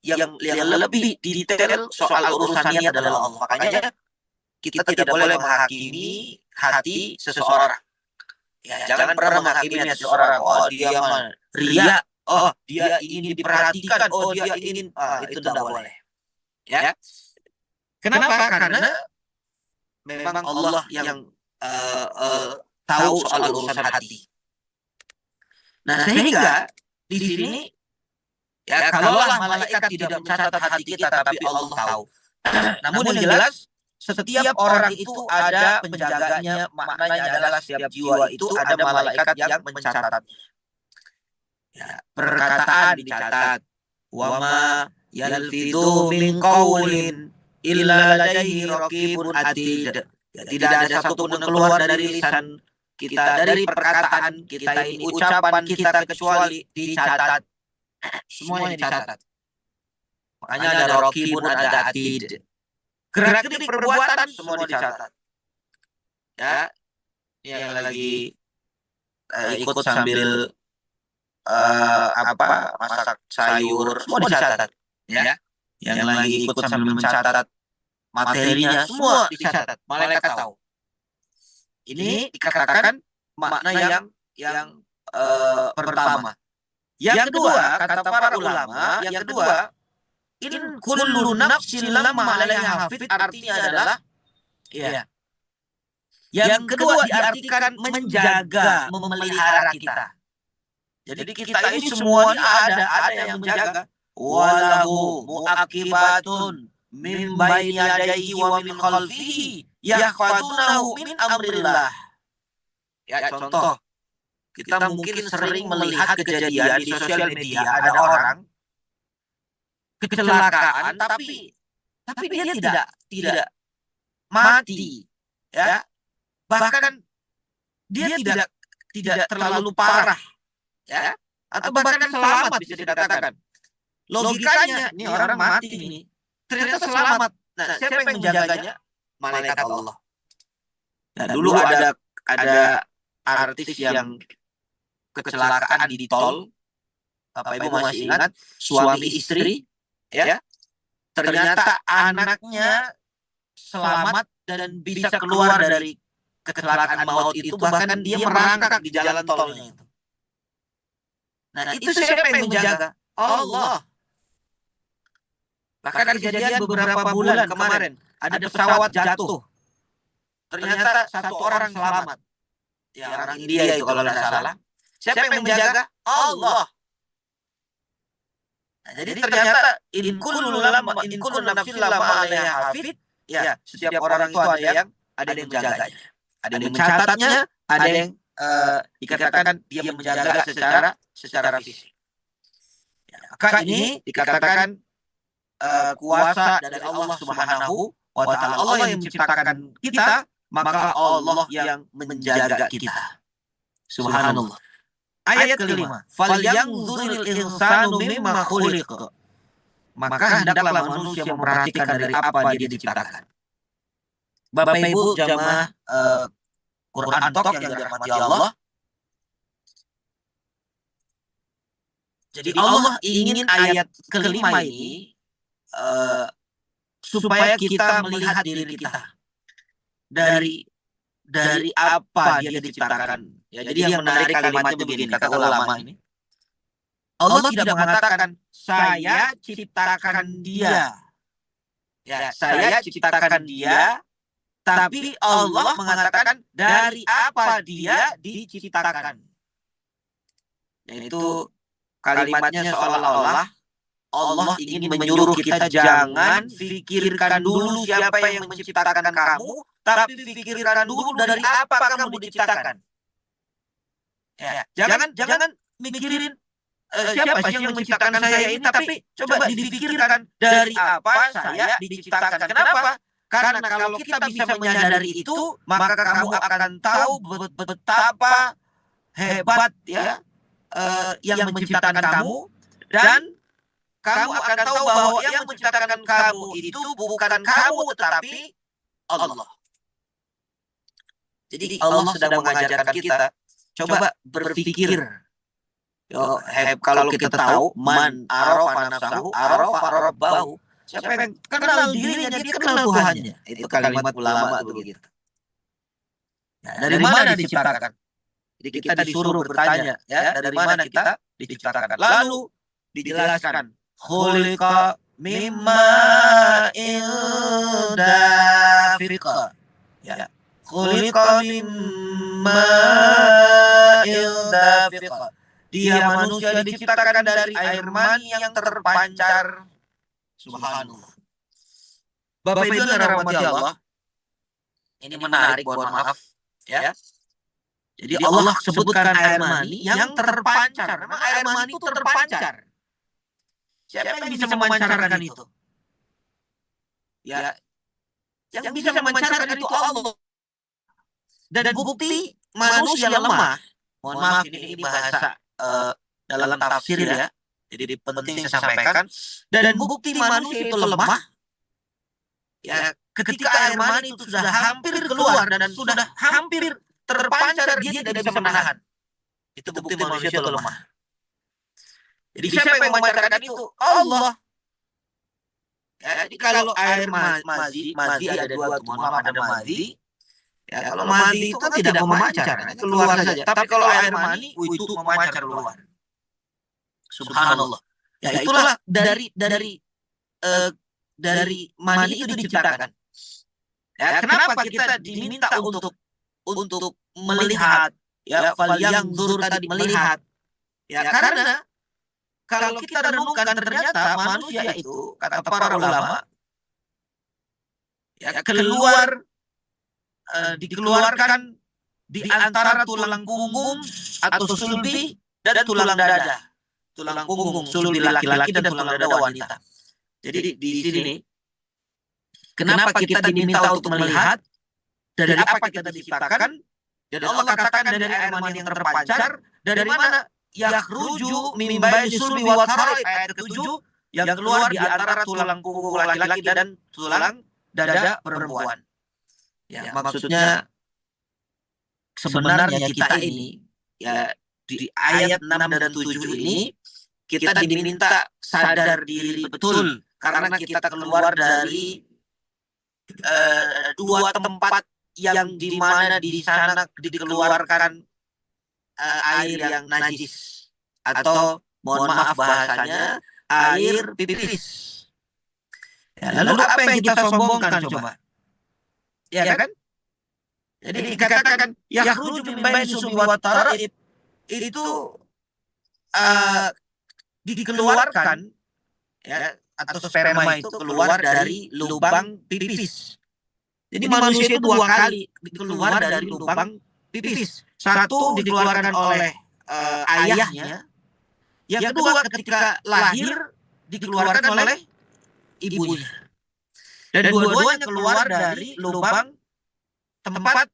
yang lebih detail soal urusan niat adalah Allah. Makanya kita tidak boleh menghakimi hati seseorang. Ya, jangan pernah menghakimi hati seseorang. Oh, dia ria. Oh, dia ingin diperhatikan. Oh, dia ingin itu tidak boleh. Ya. Kenapa? Karena memang Allah yang tahu soal urusan hati. Nah, sehingga di sini ya kalaulah malaikat tidak mencatat hati kita, tapi Allah tahu. Namun yang jelas setiap orang itu ada penjaganya, maknanya adalah setiap jiwa itu ada malaikat yang mencatatnya. Ya, perkataan dicatat. Wa ma yalfidhu min qaulin illa ladaihi raqibun atid. Ya, tidak ada satupun yang keluar dari lisan kita, dari perkataan kita ini, ucapan kita, kecuali dicatat. Semuanya dicatat. Makanya ada raqibun, ada atid. Gerak-gerik perbuatan semua dicatat. Ya, yang lagi ikut sambil masak sayur semua dicatat. Ya, yang lagi ikut sambil mencatat materinya semua dicatat. Malaikat tahu. Ini dikatakan makna yang pertama. Yang kedua, kata para ulama, yang kedua, in kullu nafsin lamma 'alaiha hafid, artinya adalah ya. Yang kedua diartikan menjaga, memelihara kita. Jadi kita ini semua ini ada yang menjaga. Walahu muaqibatun min baini yadayhi wa min khalfihi yahfazunahu min amrillah. Ya, contoh, kita mungkin sering melihat kejadian di sosial media, ada orang kecelakaan tapi dia tidak mati, ya. Bahkan dia tidak terlalu parah, ya, atau bahkan selamat bisa dikatakan. Logikanya ini orang mati ini, ternyata selamat. Nah, siapa yang menjaganya? Malaikat Allah. Nah, dulu ada artis yang kecelakaan di tol. Bapak Ibu masih ingat, suami istri, ya, ternyata anaknya selamat dan bisa keluar dari kecelakaan maut itu, bahkan dia merangkak di jalan tolnya itu. Nah, itu siapa yang menjaga? Allah. Bahkan kejadian beberapa bulan kemarin, ada pesawat jatuh. Ternyata satu orang selamat. Ya, orang India itu kalau tidak salah. Siapa yang menjaga? Allah. Nah, jadi ternyata in kullu nafsin lamma 'alaiha hafid, ya, setiap orang itu ada yang menjaganya. Ada yang mencatatnya, ada yang dikatakan dia menjaga secara fisik. Ya, maka ini dikatakan kuasa dari Allah Subhanahu wa taala. Allah yang menciptakan kita, maka Allah yang menjaga kita. Subhanallah. Ayat kelima, falyanzuril insanu mimma khuliq. Maka hendaklah manusia memperhatikan dari apa dia diciptakan. Bapak Ibu jamaah Quran Talk yang dirahmati Allah. Jadi Allah ingin ayat kelima ini supaya kita melihat diri kita dari apa dia diciptakan. Ya, jadi yang menarik kalimatnya begini, kata ulama ini. Allah tidak mengatakan saya ciptakan dia. Ya, saya ciptakan dia, tapi Allah mengatakan dari apa dia diciptakan. Yaitu kalimatnya seolah-olah Allah ingin menyuruh kita jangan pikirkan dulu siapa yang menciptakan kamu, tapi pikirkan dulu dari apa kamu diciptakan. Ya, jangan mikirin siapa sih yang menciptakan saya ini, tapi coba dipikirkan dari apa saya diciptakan. Kenapa? Karena kalau kita bisa menyadari itu, maka kamu akan tahu betapa hebat ya yang menciptakan kamu, dan kamu akan tahu bahwa yang menciptakan kamu itu bukan kamu tetapi Allah. Jadi Allah sedang mengajarkan kita, coba berpikir. Kalau kita tahu man arafa nafsahu arafa rabbahu, siapa yang kenal dirinya dia kenal Tuhannya. Itu kalimat ulama begitu. Nah, dari mana diciptakan? Jadi kita disuruh bertanya, ya, dari mana kita diciptakan. Lalu dijelaskan, khuliqa mimma dafiqa. Ya, khuliqa mimma dafiqa. Dia manusia diciptakan dari air mani yang terpancar. Subhanallah. Bapak Ibu yang dirahmati Allah, ini menarik, mohon maaf, ya. Jadi Allah sebutkan air mani yang terpancar. Memang air mani itu terpancar. Siapa yang bisa memancarkan itu? Ya, yang bisa memancarkan itu Allah. Dan bukti manusia lemah. Mohon maaf, ini bahasa dalam tafsir ya. Jadi penting saya sampaikan. Dan bukti manusia itu lemah, ya, ketika air mani itu sudah hampir keluar dan sudah hampir terpancar, dia tidak bisa menahan. Itu bukti manusia itu lemah. Jadi siapa yang memancarkan itu? Allah. Ya, jadi kalau air mazi ada dua, mohon maaf, ada mazi. Ya, kalau mazi itu kan tidak memancar, keluar saja. Tapi kalau air mani itu memancar keluar. Subhanallah. Ya, itulah dari mani itu diciptakan. Ya, kenapa kita diminta untuk melihat, ya, falyanzur tadi melihat. Ya, karena kalau kita renungkan ternyata manusia itu, kata para ulama, ya, dikeluarkan di antara tulang punggung atau sulbi dan tulang dada. Tulang punggung sulbi laki-laki dan tulang dada wanita. Jadi di sini kenapa kita diminta untuk melihat dari apa kita diciptakan? Dan Allah katakan dari air mani yang terpancar, dari mana? Yakhruju min baini sulbi wa taraib, ayat ke-7, yang keluar di antara tulang punggung laki-laki dan tulang dada perempuan. Ya, maksudnya sebenarnya kita ini ya di ayat 6 dan 7 ini kita diminta sadar diri betul karena kita keluar dari dua tempat yang di mana di sana dikeluarkan air yang najis atau mohon maaf bahasanya air pipis. Ya, lalu apa yang kita sombongkan coba? Ya kan? Jadi dikatakan yakhruju min baini sulbi wat tara'ib itu dikeluarkan ya atau sperma itu keluar dari lubang pipis. Jadi manusia itu dua kali keluar dari lubang pipis. Satu dikeluarkan oleh ayahnya, yang kedua ketika lahir dikeluarkan oleh ibunya. Dan dua-duanya keluar dari lubang tempat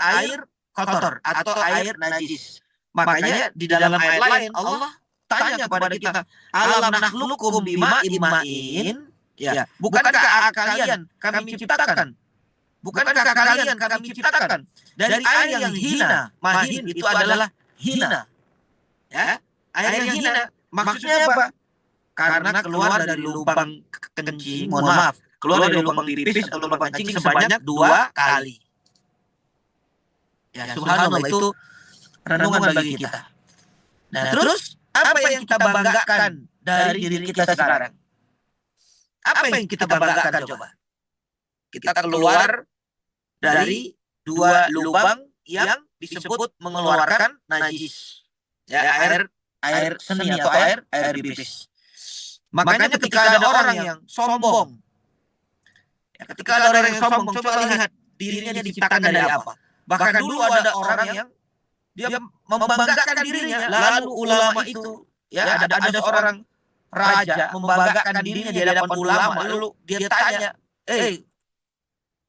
air kotor atau air najis. Makanya di dalam ayat lain Allah tanya kepada kita, alam nakhluqukum bima'in ma'in, ya, bukankah kalian kami ciptakan? Bukankah kalian kami ciptakan dari air yang hina? Mahin itu adalah hina. Ya, air yang hina. Maksudnya apa? Karena keluar dari lubang kencing, mohon maaf, keluar dari lubang pipis atau lubang kencing sebanyak 2 kali. Ya, subhanallah, itu renungan bagi kita. Nah, terus apa yang kita banggakan dari diri kita sekarang? Apa yang kita banggakan coba? Kita keluar dari 2 lubang yang disebut mengeluarkan najis. Ya, air seni atau air pipis. Makanya ketika ada orang yang sombong, ya, ketika ada orang yang sombong, coba lihat dirinya diciptakan dari apa. Bahkan dulu ada orang yang dia membanggakan dirinya, lalu ulama itu, ya, ada seorang raja membanggakan dirinya di hadapan ulama, lalu dia tanya,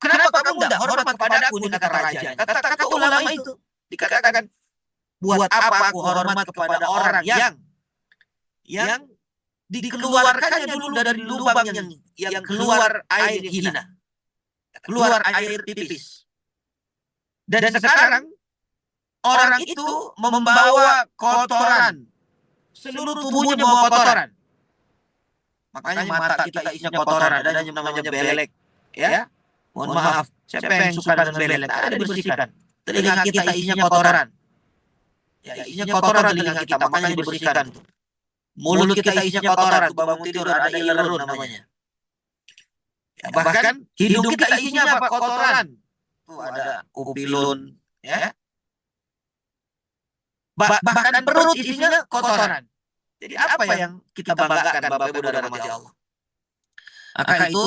kenapa kamu tidak hormat kepadaku? Ini kata raja. Kata ulama itu dikatakan, buat apa aku hormat kepada orang yang dikeluarkannya dulu dari lubang yang keluar air hina, keluar air pipis. Dan sekarang orang itu membawa kotoran, seluruh tubuhnya bawa kotoran. Makanya mata kita isinya kotoran, ada yang namanya belek, ya. Mohon maaf, siapa yang suka dengan belek? Ada dibersihkan. Telinga kita isinya kotoran. Ya, isinya kotoran telinga kita, makanya dibersihkan. Mulut kita isinya kotoran, bangun tidur ada ilerun namanya. Ya, bahkan hidung kita isinya apa? Kotoran. Tuh ada kupilun, ya. Bahkan perut isinya kotoran. Jadi apa yang kita banggakan, Bapak Ibu dan rahmati Allah? Maka itu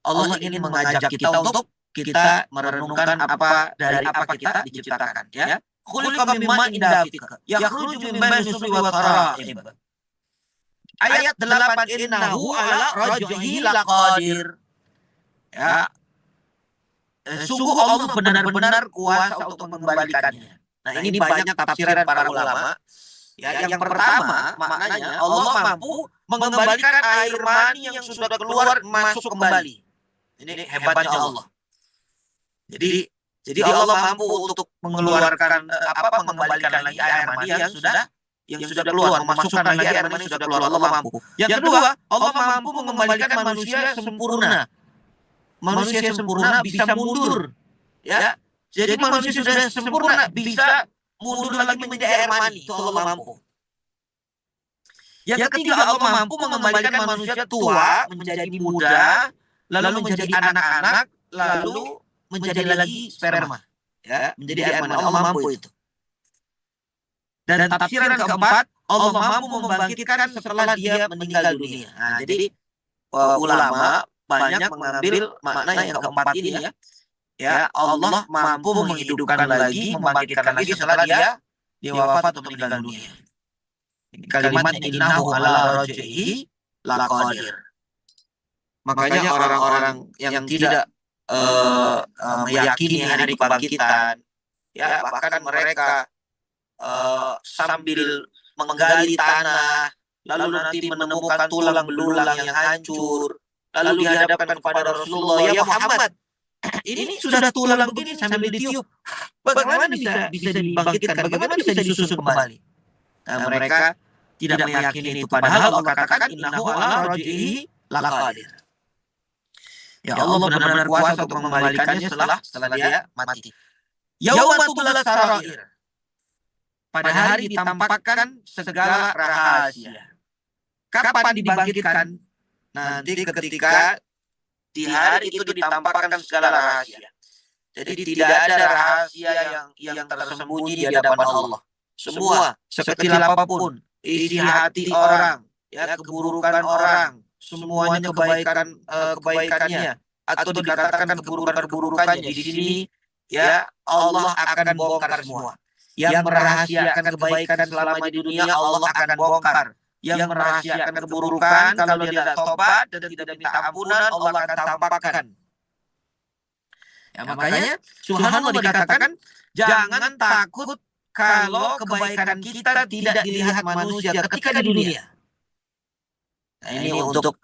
Allah ingin mengajak kita untuk kita merenungkan apa dari apa kita diciptakan, ya. Khuliqa min ma'in dafiq yakhruju min baini sulbi wat tara'ib. Ayat 8, innahu ala raj'ihi laqadir. Ya. Sungguh Allah benar-benar kuasa untuk mengembalikannya. Nah, ini banyak tafsiran para ulama. Ya, yang pertama maknanya Allah mampu mengembalikan air mani yang sudah keluar masuk kembali. Ini hebatnya Allah. Jadi Allah mampu untuk mengeluarkan mengembalikan lagi air mani yang sudah keluar, memasukkan lagi air mani yang sudah keluar. Allah mampu. Yang kedua, Allah mampu mengembalikan manusia sempurna. Manusia sempurna bisa mundur, ya. Jadi manusia sudah sempurna bisa mundur lagi menjadi air mani, itu Allah mampu. Yang ketiga, Allah mampu mengembalikan manusia tua menjadi muda, lalu menjadi anak-anak, lalu menjadi lagi sperma, ya, menjadi air mani. Allah mampu itu. Dan tafsiran keempat, Allah mampu membangkitkan setelah dia meninggal dunia. Nah, jadi ulama banyak mengambil makna yang keempat ini, ya. Ya, Allah mampu menghidupkan lagi, membangkitkan lagi setelah dia wafat atau meninggal dunia. Kalimat innahu ala raj'ihi laqadir. Makanya orang-orang yang tidak meyakini hari kebangkitan, ya, bahkan mereka sambil menggali tanah, lalu nanti menemukan tulang belulang yang hancur, lalu dihadapkan kepada Rasulullah, ya Muhammad, ini sudah tulang begini sambil ditiup, bagaimana bisa dibangkitkan, bagaimana bisa disusun kembali? Nah, mereka tidak meyakini itu, padahal Allah katakan innahu ala raji'ihi laqadir. Ya Allah benar-benar kuasa untuk mengembalikannya setelah dia mati. Yauma tublas sarair. Pada hari ditampakkan segala rahasia. Kapan dibangkitkan? Nanti ketika di hari itu ditampakkan segala rahasia. Jadi tidak ada rahasia yang tersembunyi di hadapan Allah. Semua, sekecil apapun, isi hati orang, ya, keburukan orang, semuanya kebaikannya, atau dikatakan keburukan-keburukannya di sini, ya, Allah akan bongkar semua. Yang merahasiakan kebaikan selama di dunia, Allah akan bongkar. Yang merahasiakan keburukan, kalau dia tidak tobat dan tidak minta ampunan, Allah akan tampakkan. Ya, makanya subhanallah dikatakan jangan takut kalau kebaikan kita tidak dilihat manusia ketika di dunia. Nah, ini untuk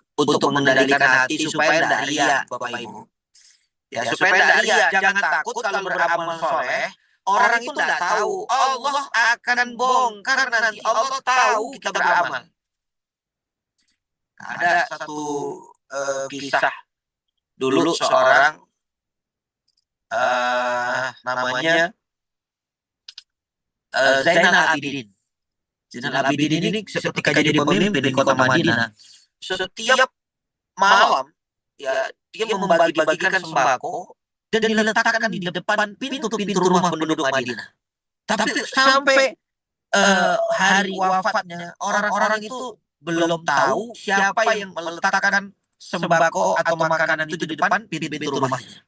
mengendalikan hati supaya tidak ria, Bapak Ibu. Ya, supaya tidak ria, jangan takut kalau beramal soleh. Orang itu tidak tahu, Allah akan bongkar nanti. Allah tahu kita beramal. Ada satu kisah dulu seorang namanya Zainal Abidin. Zainal Abidin ini ketika jadi pemimpin di kota Madinah, setiap malam ya dia membagi-bagikan sembako dan diletakkan di depan pintu-pintu rumah penduduk Madinah. Tapi sampai hari wafatnya orang-orang itu belum tahu siapa yang meletakkan sembako atau makanan itu di depan pintu rumahnya.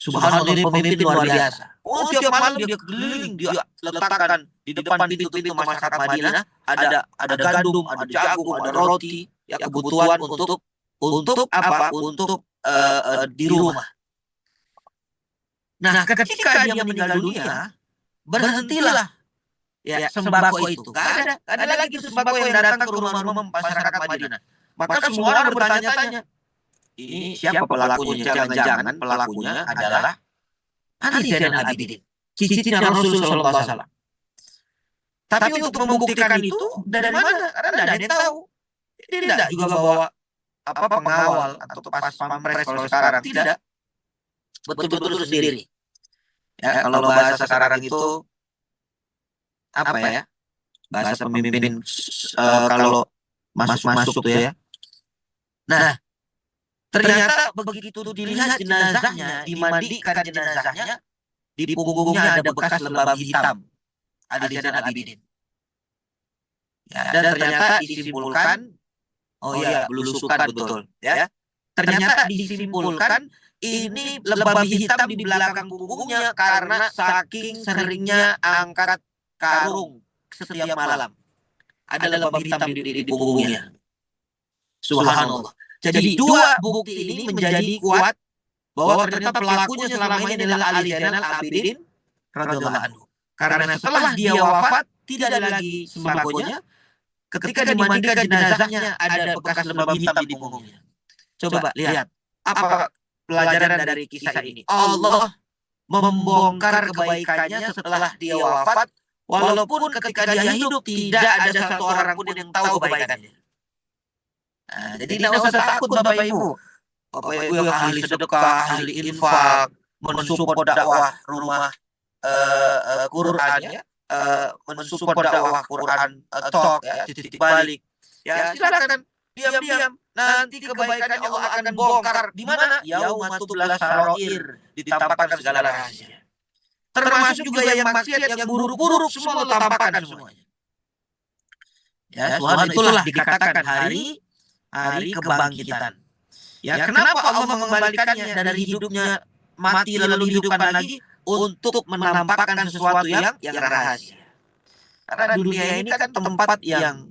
Subhanallah, ini pemimpin luar biasa. Oh, tiap malam dia keliling, dia letakkan di depan pintu-pintu masyarakat Madinah ada gandum, ada jagung, ada roti, ya kebutuhan untuk apa? Untuk di rumah. Nah, ketika dia meninggal dunia, berhentilah ya sembako itu. Gak ada lagi sembako yang datang ke rumah-rumah masyarakat Madinah. Maka semua orang bertanya-tanya, ini siapa pelakunya? Jangan-jangan pelakunya adalah Ali Zainal Abidin, cicitnya Rasulullah SAW. Tapi untuk membuktikan itu dari mana? Karena tidak ada yang tahu. Dia tidak juga bawa pengawal atau pas pampres kalau sekarang, tidak. Betul-betul sendiri. Ya, kalau bahasa sekarang itu apa ya? Bahasa pemimpin kalau masuk tuh ya. Nah, ternyata begitu dilihat jenazahnya, dimandikan jenazahnya, di punggungnya ada bekas lebam hitam. Ada di Zainal Abidin. Ya, dan ternyata disimpulkan, oh iya, belusukan betul, ya. Ternyata disimpulkan ini lebam hitam di belakang punggungnya karena saking seringnya angkat karung setiap malam. Ada lebam hitam di punggungnya. Subhanallah. Jadi dua bukti ini menjadi kuat bahwa ternyata pelakunya selama ini adalah Ali Zainal Abidin radhiyallahu anhu. Karena setelah dia wafat tidak ada lagi sembakonya. Ketika dimandikan jenazahnya ada bekas lebam hitam di punggungnya. Coba lihat apa pelajaran dari kisah ini. Allah membongkar kebaikannya setelah dia wafat, walaupun ketika dia hidup tidak ada satu orang pun yang tahu kebaikannya. Nah, jadi tidak usah takut Bapak Ibu. Bapak Ibu yang ahli sedekah, ahli infak, mensupport dakwah rumah Quran, ya, mensupport dakwah Quran talk, ya, titik balik. Ya, silakan diam-diam. Nanti kebaikannya Allah akan bongkar. Di mana? Yauma tublas sarair, ditampakkan segala rahasia. Termasuk juga yang maksiat, yang buruk-buruk, semua Allah tampakkan semuanya. Ya, itulah dikatakan hari kebangkitan. Ya, kenapa Allah mengembalikannya dari hidupnya mati lalu dihidupkan lagi untuk menampakkan sesuatu yang rahasia. Karena dunia ini kan tempat yang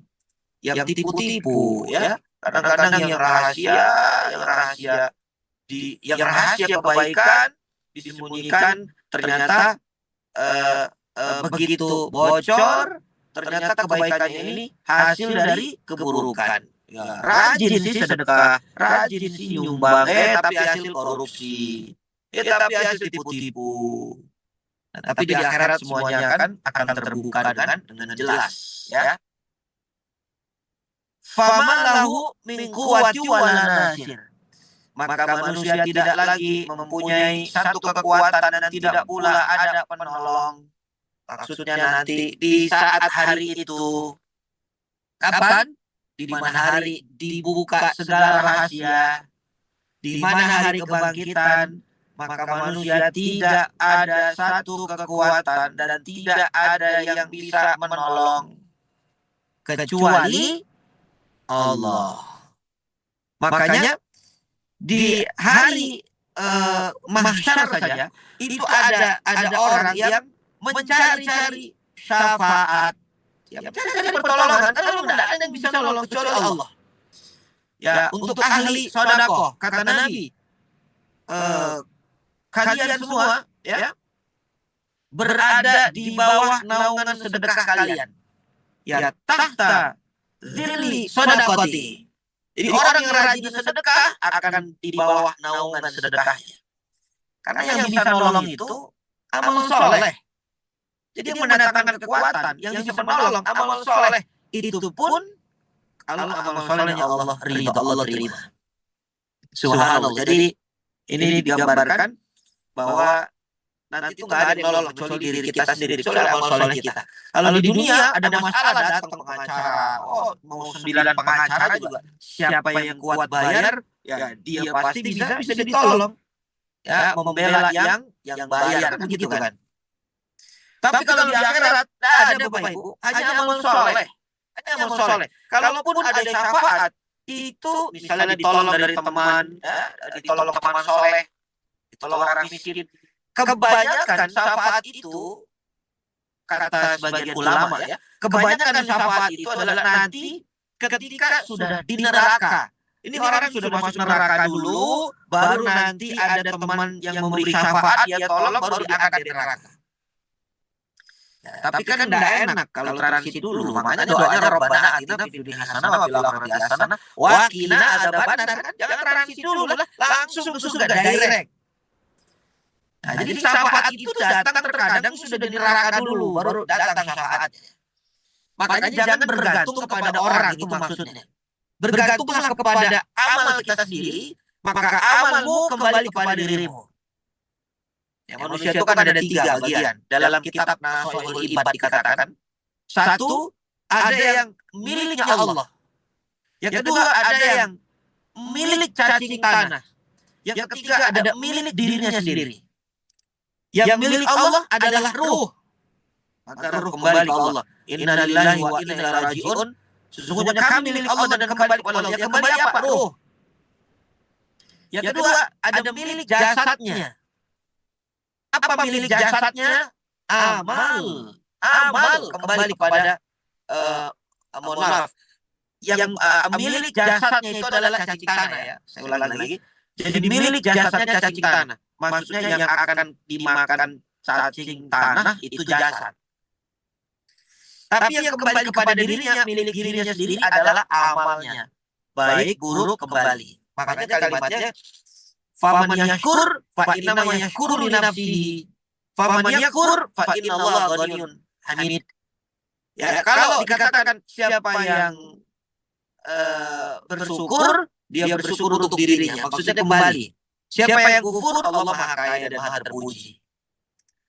tipu-tipu, ya. Kadang-kadang yang rahasia kebaikan disembunyikan, ternyata begitu bocor ternyata kebaikannya ini hasil dari keburukan. Ya, rajin sih sedekah, rajin sih nyumbang, tapi hasil korupsi, tapi hasil tipu-tipu. Nah, tapi di akhirat semuanya kan akan terbuka dengan jelas, ya. Famalahu min quwwati wala nasir. Maka manusia tidak lagi mempunyai satu kekuatan dan tidak pula ada penolong. Maksudnya nanti di saat hari itu. Kapan? Di mana hari dibuka segala rahasia. Di mana hari kebangkitan. Maka manusia tidak ada satu kekuatan dan tidak ada yang bisa menolong. Kecuali Allah. Makanya di hari mahsyar saja itu ada orang yang mencari-cari syafaat, mencari pertolongan, karena tidak ada yang bisa menolong kecuali Allah. Ya, untuk ahli sedekah, kata Nabi, kalian semua ya berada di bawah naungan sedekah kalian. Ya, tahta zilli sedekati. Jadi orang yang rajin sedekah akan di bawah naungan sedekahnya. Karena yang bisa nolong itu amal soleh. Jadi yang mendatangkan kekuatan, yang bisa menolong amal soleh. Itu pun kalau amal solehnya Allah ridha, Allah terima. Subhanallah. Jadi ini digambarkan bahwa nanti itu nggak ada yang nolong kecuali diri kita sendiri, kecuali amal soleh kita. Kalau di dunia ada masalah datang pengacara, mau 9 pengacara juga, siapa yang kuat bayar, ya dia pasti bisa ditolong. Ya, membela yang bayar, begitu kan. Tapi kalau di akhirat tidak ada Bapak Ibu, hanya amal soleh. Hanya amal soleh. Kalaupun ada syafaat, itu misalnya ditolong dari teman, ditolong teman soleh, ditolong orang miskin. Kebanyakan syafaat itu, kata sebagian ulama ya, kebanyakan syafaat itu adalah nanti ketika sudah di neraka. Ini orang sudah masuk neraka dulu, baru nanti ada teman yang memberi syafaat, dia tolong, baru diangkat dari neraka. Ya, tapi kan tidak enak kalau transit dulu. Makanya doanya Rabbana atina fid dunya hasanah wa fil akhirati hasanah wa qina adzabannar. Jangan transit dulu lah, langsung ke surga direct. Nah, jadi syafaat itu datang terkadang sudah di neraka dulu, baru datang syafaatnya. Makanya jangan bergantung kepada orang, itu maksudnya. Bergantunglah kepada amal kita sendiri, maka amalmu kembali kepada dirimu. Ya, manusia itu kan ada 3 bagian. Dalam kitab Nasohul Ibad dikatakan, 1, ada yang miliknya Allah. Yang kedua, ada yang milik cacing tanah. Yang ketiga, ada milik dirinya sendiri. Yang milik Allah adalah ruh. Maka ruh kembali ke Allah. Inna lillahi wa inna ilaihi raji'un. Sesungguhnya kami milik Allah dan kembali kepada Allah. Yang kembali apa? Ruh. Yang kedua, ada milik jasadnya. Apa milik jasadnya? Amal. Amal kembali kepada mohon maaf. Yang milik jasadnya itu adalah cacing tanah ya. Saya ulangi lagi. Jadi milik jasadnya cacing tanah. Maksudnya yang akan dimakan cacing tanah itu jasad. Tapi yang kembali kepada dirinya, milik dirinya sendiri adalah amalnya. Baik buruk kembali. Makanya kalimatnya faman yashkur fa innama yashkuru li nafsihi. Faman yakfur fa innallaha ghaniyyun hamid. Ya, kalau dikatakan siapa yang bersyukur, dia bersyukur untuk dirinya. Maksudnya kembali. Siapa yang kufur, Allah Maha Kaya dan Maha Terpuji.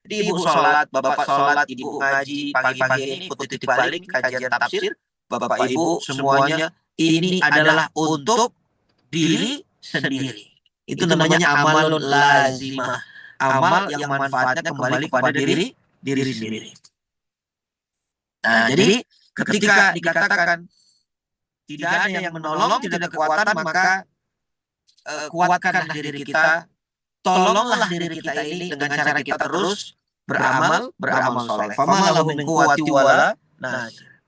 Jadi ibu sholat, bapak sholat, ibu ngaji, pagi-pagi ini ikut titip balik kajian tafsir, bapak ibu semuanya ini adalah untuk diri sendiri. Itu namanya amalun lazimah. Amal yang manfaatnya kembali kepada diri sendiri. Nah, jadi ketika dikatakan tidak ada yang menolong, tidak ada kekuatan, maka kuatkanlah diri kita, tolonglah diri kita ini dengan cara kita terus beramal soleh. Famalahu min quwwati wala nasir.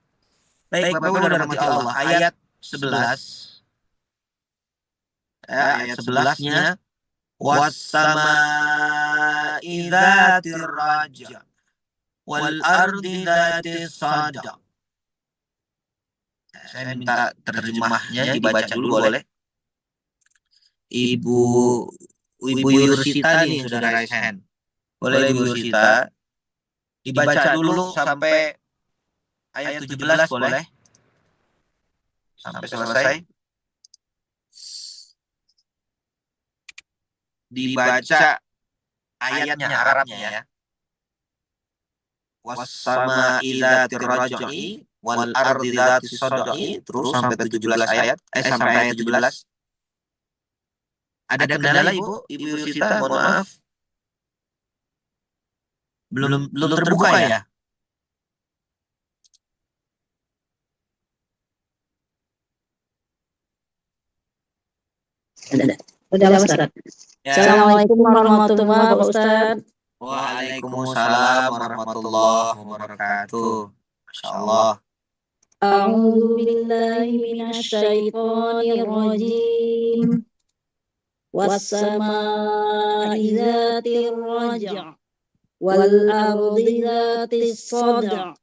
Baik, Bapak Ibu dan rahmati Allah, ayat 11. Ayat 11-nya was-samaa'i dzatir raja wal ardi dzatis sada Saya minta terjemahnya dibaca dulu boleh? Ibu Ibu Yursita nih sudah raise hand. Boleh Ibu Yursita dibaca dulu sampai ayat 17 boleh? Sampai selesai. Dibaca ayatnya Arabnya ya. Wassama idzatir raj'i wal ardi dzatis sad'i terus sampai 17 ayat sampai ayat 17. Ada kendala Ibu Yursita, mohon maaf. Belum terbuka ya? Udah Ustaz. Ya. Assalamualaikum warahmatullahi wabarakatuh Ustaz. Waalaikumsalam warahmatullahi wabarakatuh. Masya Allah. A'udzu billahi minasyaitonir rajim. Was-samaa'i dzatir raj' wal ardi dzatis sad'i.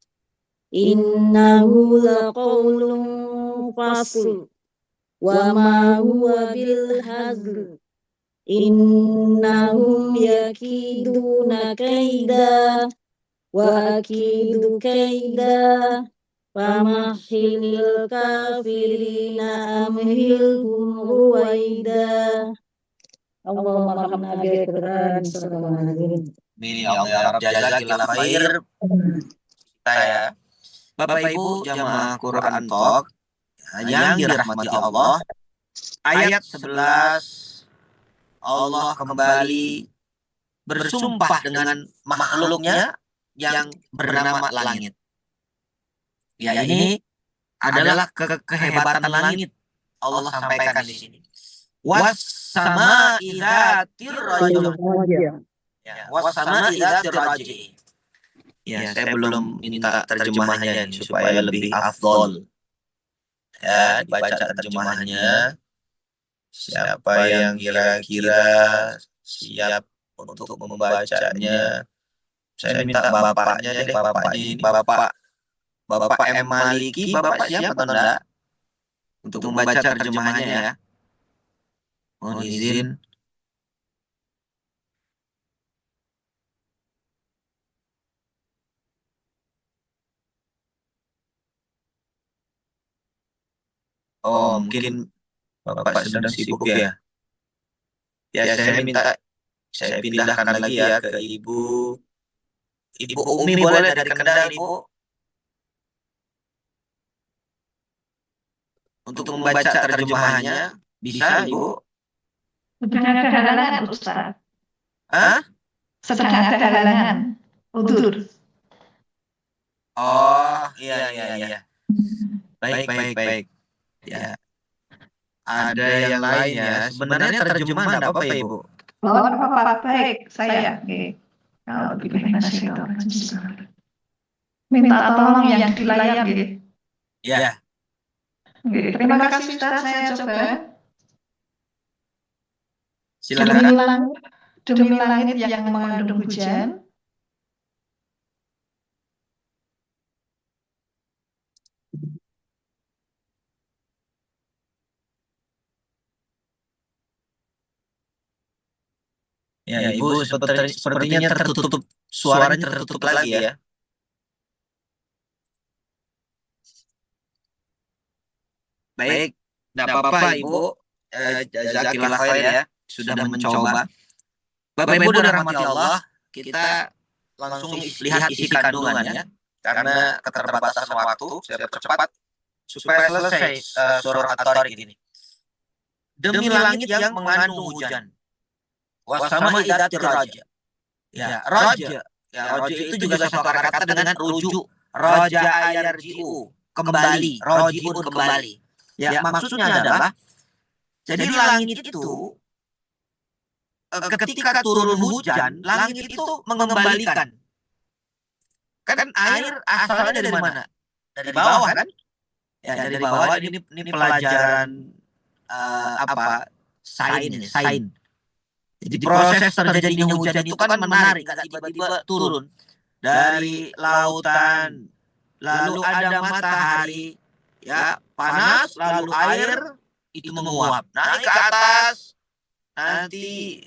Innahu laqawlun fasl. Wa ma huwa bil hazl. Innahum yakiduna kaida wa akidu kaida famahilil kafirina amhilhum ruwaida. Allahumma rahmna bil Qur'an sallallahu alaihi. Amin ya Allah ya Rabb, jazakillah khair. Saya Bapak Ibu jamaah Quran Talk yang dirahmati Allah, ayat 11 Allah kembali bersumpah dengan makhluknya yang bernama langit. Ya, ini adalah kehebatan langit. Allah sampaikan di sini. Was-sama'i dzatir raj'i. Ya, was-sama'i dzatir raj'i. Ya, saya belum minta terjemahannya supaya lebih afdol. Ya, dibaca terjemahannya. Siapa yang kira-kira siap untuk membacanya? Saya minta bapaknya deh, bapaknya ini, Bapak M. Maliki, Bapak siap atau enggak? Untuk membaca terjemahannya ya. Mohon izin. Oh, mungkin Bapak sedang sibuk ya. Ya, saya pindahkan lagi ya ke Ibu Umi, boleh dari Kendal Ibu, untuk membaca terjemahannya. Bisa Ibu? Sedang ada halangan Ustaz. Hah? Sedang ada halangan. Udur. Oh, iya. Baik. Ya. Ada yang lainnya. Sebenarnya terjemahan apa Ibu? Oh, apa-apa, baik, saya. Kalau minta tolong yang di layar. Ya. Terima kasih Ustaz, saya coba. Silakan. Demi langit yang mengandung hujan. Ya, Ibu sepertinya tertutup, suaranya tertutup lagi ya. Baik, tidak apa-apa Ibu. Jazakillah khair ya, sudah mencoba. Bapak Ibu dirahmati Allah, kita langsung lihat isi kandungannya. Karena keterbatasan waktu, saya percepat supaya selesai surah At-Tariq ini. Demi langit yang mengandung hujan. Wasama idzatir raja. Ya, raja. Ya, raja itu juga suatu kata dengan rujuk raja ayarjiu, kembali, rajiun kembali. Ya, maksudnya adalah jadi langit itu ketika turun hujan, langit itu mengembalikan. Kan air asalnya dari mana? Dari bawah kan? Ya, dari bawah. Ini pelajaran sains. Jadi proses terjadinya hujan itu kan menarik, nggak tiba-tiba turun dari lautan, lalu ada matahari, ya, panas, lalu air itu menguap, naik ke atas, nanti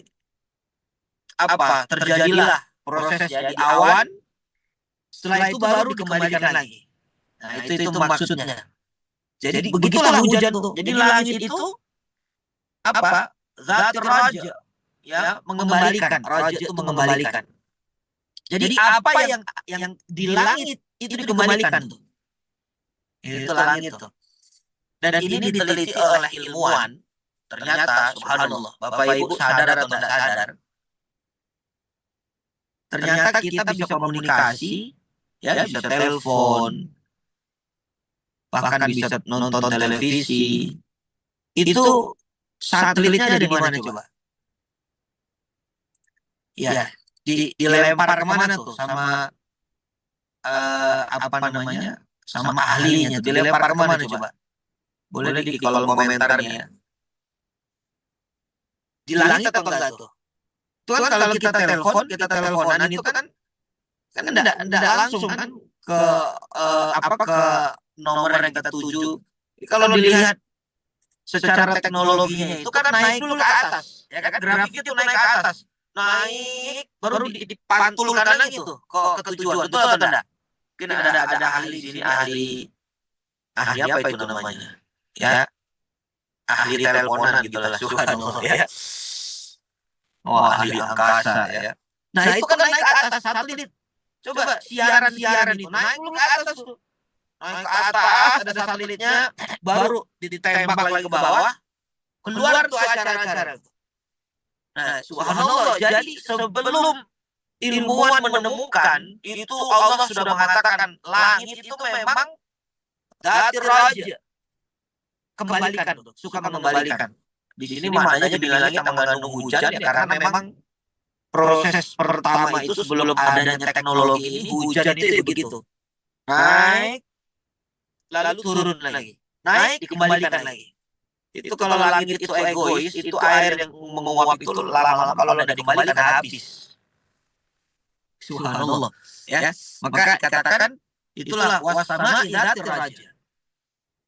terjadilah proses jadi awan, setelah itu baru dikembalikan lagi. Nah, itu maksudnya. Jadi begitulah hujan tuh. Jadi langit itu Zat raja, ya, mengembalikan. Raja itu mengembalikan. Jadi apa yang di langit itu dikembalikan tuh. Itu langit tuh. Dan ini diteliti oleh ilmuwan. Ternyata subhanallah, Bapak Ibu sadar atau tidak sadar, ternyata kita bisa komunikasi, ya, bisa telepon, bahkan bisa nonton televisi. Itu satelitnya ada di mana coba? Ya, dilempar kemana tuh sama apa namanya? Sama ahlinya tuh. Dilempar kemana coba? Boleh di kolom komentarnya. Di langit atau enggak tuh? Itu kan kalau kita teleponan itu kan enggak langsung kan ke ke nomor yang kita tuju. Kalau dilihat secara teknologinya itu kan naik dulu ke atas, ya kan, grafik itu naik ke atas, naik baru dipantulkan lagi tuh ke tujuan. Betul atau enggak? Mungkin ada ahli sini, ahli apa itu namanya, ya, ahli teleponan gitulah, subhanallah, ya. Oh, ahli angkasa, ya. Nah, itu kan naik ke atas satelit. Coba siaran itu naik dulu ke atas tuh. Naik ke atas, ada satelitnya, baru ditembak lagi ke bawah, keluar tuh acara-acara. Nah, subhanallah, jadi sebelum ilmuwan menemukan, itu Allah sudah mengatakan langit itu memang Zat raja. Kembalikan, suka mengembalikan. Di sini maknanya di langit mengandung hujan, ya, karena memang proses pertama itu sebelum adanya teknologi ini, hujan itu begitu. Naik, lalu turun lagi. Naik, dikembalikan lagi. Itu kalau langit itu egois, itu air yang menguap itu lama-lama kalau tidak dikembalikan habis. Subhanallah. Ya, maka katakan itulah wasama idatir raja.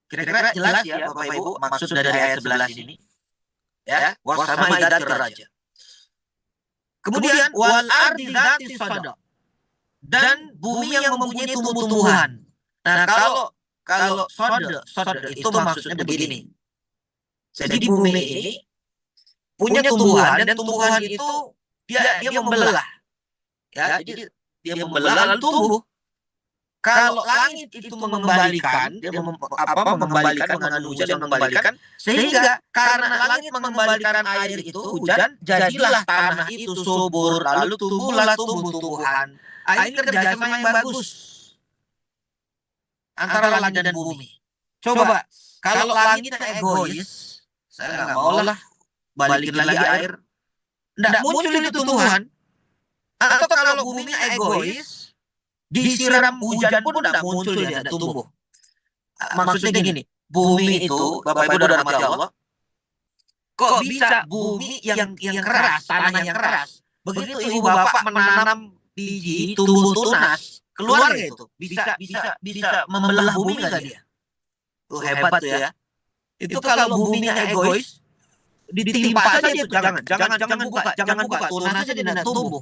Kira-kira jelas ya Bapak Ibu maksud dari ayat 11 ini. Ya, wasama idatir raja. Kemudian wal ardi dzati sada. Dan bumi yang mempunyai tumbuh-tumbuhan. Nah, kalau sada itu maksudnya begini. Jadi bumi ini punya tumbuhan, dan tumbuhan itu dia membelah. Ya, jadi dia membelah lalu tumbuh. Kalau langit itu mengembalikan, dia mengembalikan, mengandung hujan dan mengembalikan, sehingga karena langit mengembalikan air itu, hujan, jadilah tanah itu subur, lalu tumbuhlah tumbuh-tumbuhan. Ini kerjasama yang bagus antara langit dan bumi. Coba, kalau langitnya egois, saya nggak mau lah balikin lagi air, nggak muncul itu tumbuhan. Atau kalau buminya egois, disiram hujan pun tidak muncul, dia tidak tumbuh. Maksudnya gini, bumi itu, Bapak Ibu dan rahmati Allah, kok bisa bumi yang keras, tanah yang keras, begitu ibu bapak menanam biji tumbuh tunas, keluar itu bisa membelah bumi nggak dia? Tuh hebat tuh ya. Itu kalau buminya egois, ditimpa saja itu, jangan buka, tunas saja dia tidak tumbuh.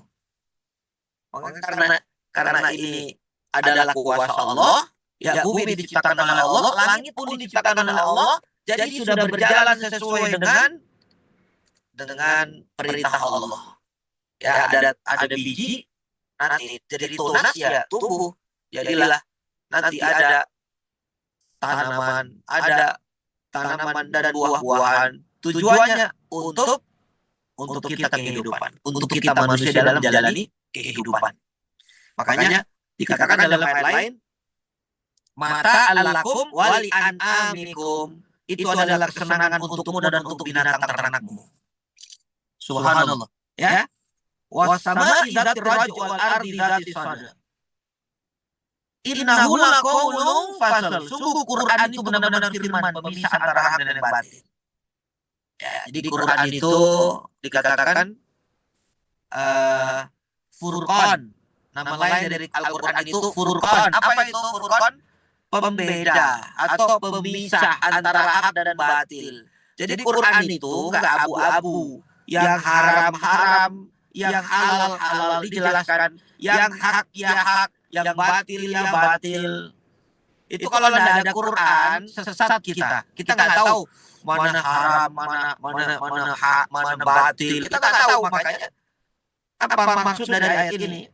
Karena ini adalah kuasa Allah, ya, bumi diciptakan oleh Allah, langit pun diciptakan oleh Allah, jadi sudah berjalan sesuai dengan perintah Allah. Ya, ada biji, nanti jadi tunas, ya, tumbuh. Jadilah nanti ada tanaman dan buah-buahan. Tujuannya untuk kita kehidupan, untuk kita manusia dalam menjalani kehidupan. Makanya dikatakan dalam ayat lain, mata alakum wali an'amikum, itu adalah kesenangan untukmu dan untuk binatang ternakmu. Subhanallah, ya. Wasama idzatir raja wal ardi dzati sada. Innahu laqaulun fasal. Sungguh Quran itu benar-benar firman pemisah antara hak dan batin. Ya, jadi Quran itu dikatakan Furqan. Nama lain dari Al-Quran itu Furqan. Apa itu Furqan? pembeda atau pemisah antara hak dan batil. Jadi Quran itu nggak abu-abu, yang haram-haram, yang halal-halal dijelaskan, yang hak ya hak, yang batil ya batil. Itu kalau nggak ada Quran, sesat kita. Kita nggak tahu mana haram, mana hak, mana batil. Kita nggak tahu, makanya apa maksud dari ayat ini?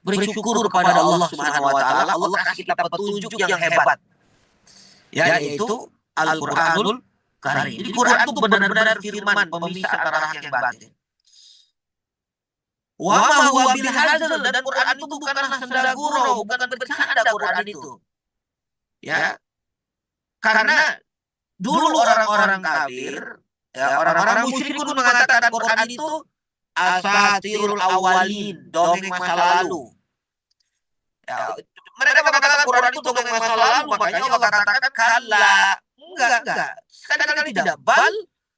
Bersyukur kepada Allah Subhanahu wa taala, Allah kasih kita petunjuk yang hebat. Yaitu Al-Qur'anul Karim. Jadi Quran itu benar-benar firman pemisah antara hak yang batil. Wa ma huwa bil hazl, dan Quran itu bukanlah senda gurau, bukan bercanda Quran itu. Ya. Karena dulu orang-orang kafir, ya, orang-orang musyrikun mengatakan Quran itu asatirul awalin, dongeng masa lalu. Ya, mereka mengatakan Quran itu dongeng masa lalu, makanya Allah katakan kala. Enggak. Sekali-kali tidak. Bal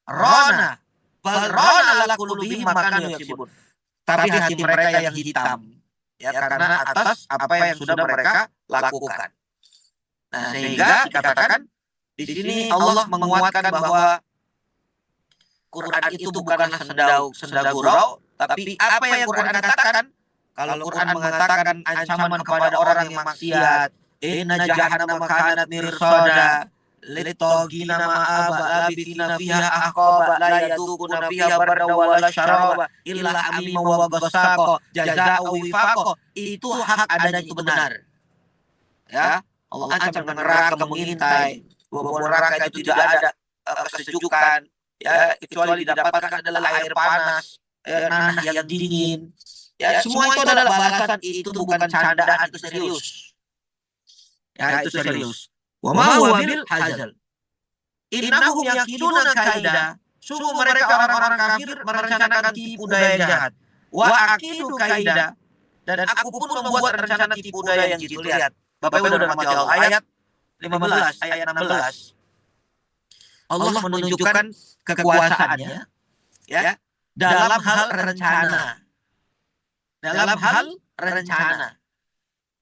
rona ala qulubihim ma kanu yaksibun. Tapi hati mereka yang hitam, ya, karena atas apa yang sudah mereka lakukan. Nah, sehingga dikatakan di sini Allah menguatkan bahwa Quran itu bukanlah senda gurau, tapi apa yang Quran katakan, kalau Quran mengatakan ancaman kepada orang yang maksiat, inna jahannama kanat mirsada litogina ma'aba labithina fiha ahqaba la yadukuna fiha barda wala syaraba illa amima wa ghassaqa jazaa'u wifaqa. Itu hak adanya, itu benar. Ya, Allah ancam dengan neraka mengintai, bahwa neraka itu tidak ada kesejukan, ya, kecuali didapatkan adalah air panas, nanah yang dingin. Ya, semua itu adalah balasan. Itu bukan candaan, itu serius. Ya, itu serius. Wa ma huwa bil hazal. Innahum yakiduna kaida. Sungguh mereka orang-orang kafir merencanakan tipu daya jahat. Wa akidu kaida. Dan aku pun membuat rencana tipu daya yang jitu. Lihat, Bapak Ibu dan Allah, ayat 15, ayat 16. Allah menunjukkan kekuasaannya, ya, dalam hal rencana. Dalam hal rencana.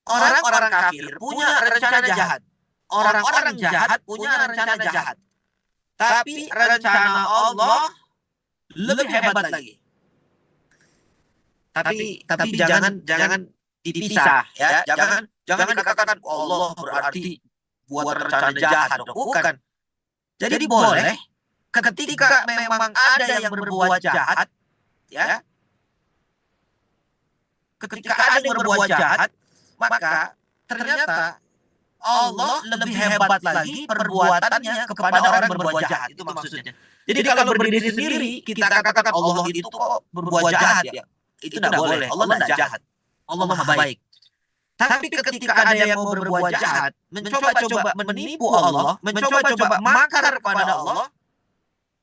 Orang-orang kafir punya rencana jahat. Orang-orang jahat punya rencana jahat. Tapi rencana Allah lebih hebat lagi. Tapi jangan dipisah, ya. Jangan dikatakan Allah berarti buat rencana jahat. Bukan. Jadi boleh ketika memang ada yang berbuat jahat, ya. Ketika ada yang berbuat jahat, maka ternyata Allah lebih hebat lagi perbuatannya kepada orang yang berbuat jahat. Itu maksudnya. Jadi kalau berdiri sendiri kita katakan Allah itu kok berbuat jahat, ya. Itu tidak boleh. Allah tidak jahat. Allah Maha baik. Tapi ketika ada yang mau berbuat jahat, mencoba-coba menipu Allah, mencoba-coba makar kepada Allah,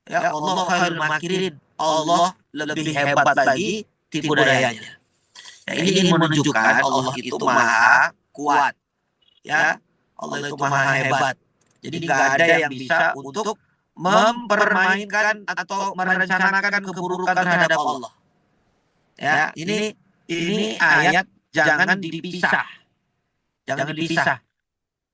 ya, Allah khairul makirin. Allah lebih hebat lagi tipu dayanya. Ya, ini menunjukkan Allah itu maha kuat, ya. Allah itu maha hebat. Jadi nggak ada yang bisa untuk mempermainkan atau merencanakan keburukan terhadap Allah. Ya, ini ayat jangan dipisah. Jangan dipisah.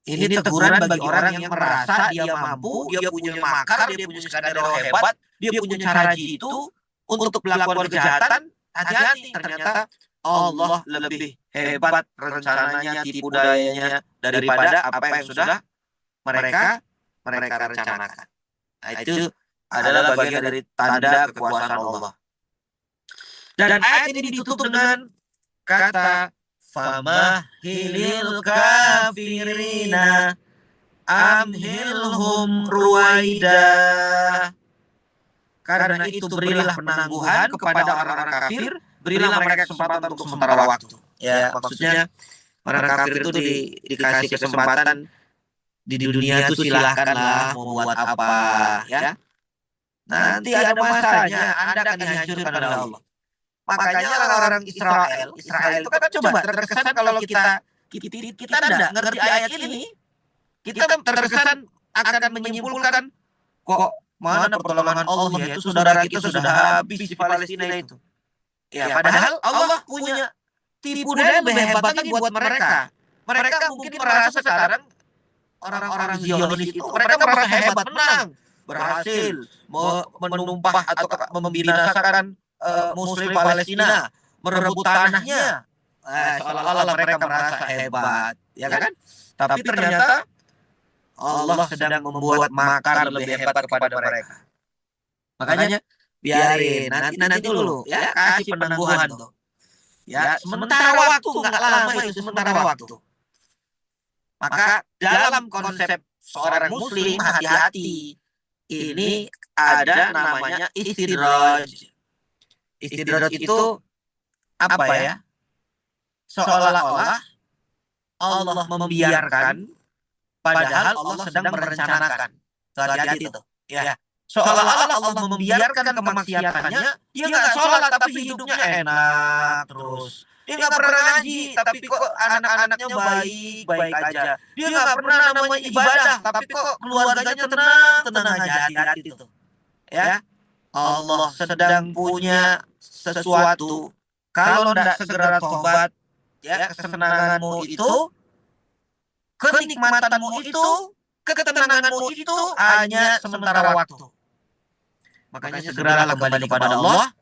Ini teguran bagi orang yang merasa dia mampu, dia punya makar, dia punya skenario hebat, dia punya cara jitu untuk melakukan kejahatan. Hati-hati, ternyata Allah lebih hebat rencananya, tipu dayanya daripada apa yang sudah mereka rencanakan. Nah, itu adalah bagian dari tanda kekuasaan Allah. Dan ayat ini ditutup dengan kata famahilil kafirina amhilhum ruwaida. Karena itu berilah penangguhan kepada orang-orang kafir, berilah mereka kesempatan untuk sementara waktu. Ya, maksudnya orang kafir itu dikasih kesempatan di dunia itu, silahkanlah mau buat apa, ya. Nanti ada masanya Anda akan dihancurkan oleh Allah. Makanya orang-orang Israel itu kan coba terkesan kalau kita tidak ngerti ayat ini, kita terkesan akan menyimpulkan kok mana pertolongan Allah, yaitu saudara kita sudah habis di Palestina itu. Ya, padahal Allah punya tipu daya lebih hebat lagi buat mereka. Mereka mungkin merasa sekarang orang-orang Zionis itu mereka merasa hebat, menang, berhasil menumpah atau membinasakan Muslim Palestina, merebut tanahnya. Seolah-olah mereka merasa hebat, ya kan? Tapi ternyata Allah sedang membuat makar lebih hebat kepada mereka. Makanya biarin, nanti dulu, ya kasih penangguhan tuh. Ya, sementara waktu, nggak lama itu, sementara waktu. Maka dalam konsep seorang Muslim, hati-hati. Ini ada namanya istidraj. Istidraj itu apa ya? Seolah-olah Allah membiarkan, padahal Allah sedang merencanakan. Hati-hati tuh. Ya. Seolah-olah Allah membiarkan kemaksiatannya, dia nggak sholat tapi hidupnya enak terus. Dia nggak pernah ngaji, tapi kok anak-anaknya baik-baik aja. Dia nggak pernah namanya ibadah, tapi kok keluarganya tenang aja. Hati-hati itu. Ya, Allah sedang punya sesuatu. Kalau tidak segera tobat, ya kesenanganmu itu, kenikmatanmu itu, ketenanganmu itu hanya sementara waktu. Makanya segeralah kembali kepada Allah,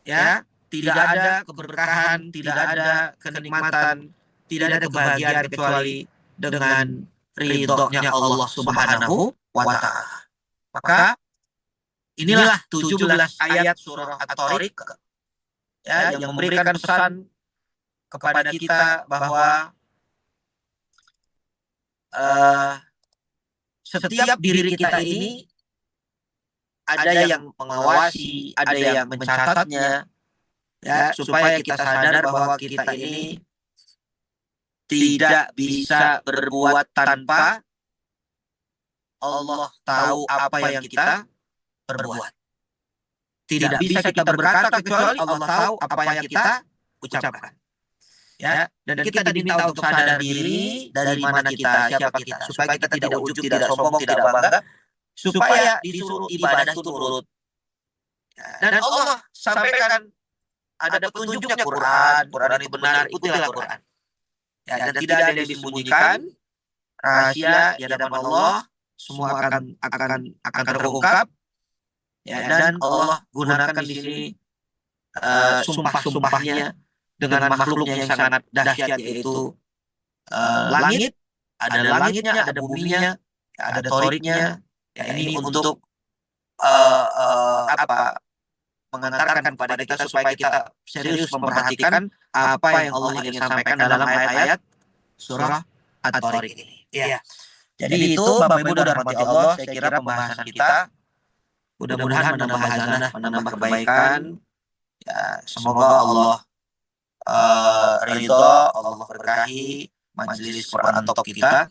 ya. Tidak ada keberkahan, tidak ada kenikmatan, tidak ada kebahagiaan kecuali dengan ridhonya Allah Subhanahu wa Ta'ala. Maka inilah 17 ayat surah At-Tariq, ya, yang memberikan pesan kepada kita bahwa setiap diri kita ini ada yang mengawasi, ada yang mencatatnya, ya, supaya kita sadar bahwa kita ini tidak bisa berbuat tanpa Allah tahu apa yang kita berbuat. Tidak bisa kita berkata kecuali Allah tahu apa yang kita ucapkan. Ya, dan kita diminta untuk sadar diri dari mana kita, siapa kita, supaya kita tidak ujub, tidak sombong, tidak bangga, supaya disuruh ibadah itu nurut. Dan Allah sampaikan ada petunjuknya Quran ini benar, ikutilah Quran. Ya, dan tidak ada yang disembunyikan, rahasia di hadapan Allah, semua akan terungkap. Ya, dan Allah gunakan di sini sumpah-sumpahnya dengan makhluknya yang sangat dahsyat, yaitu langit, ada langitnya, ada buminya, ada toriknya. Ya, ini untuk mengantarkan kepada kita supaya kita serius memperhatikan apa yang Allah ingin sampaikan dalam ayat-ayat surah At-Tariq ini. Ya. Jadi itu Bapak Ibu dan rahmati Allah, saya kira pembahasan kita mudah-mudahan menambah hasanah, menambah kebaikan. Ya, semoga Allah ridho, Allah berkahi majelis Quran Talk kita.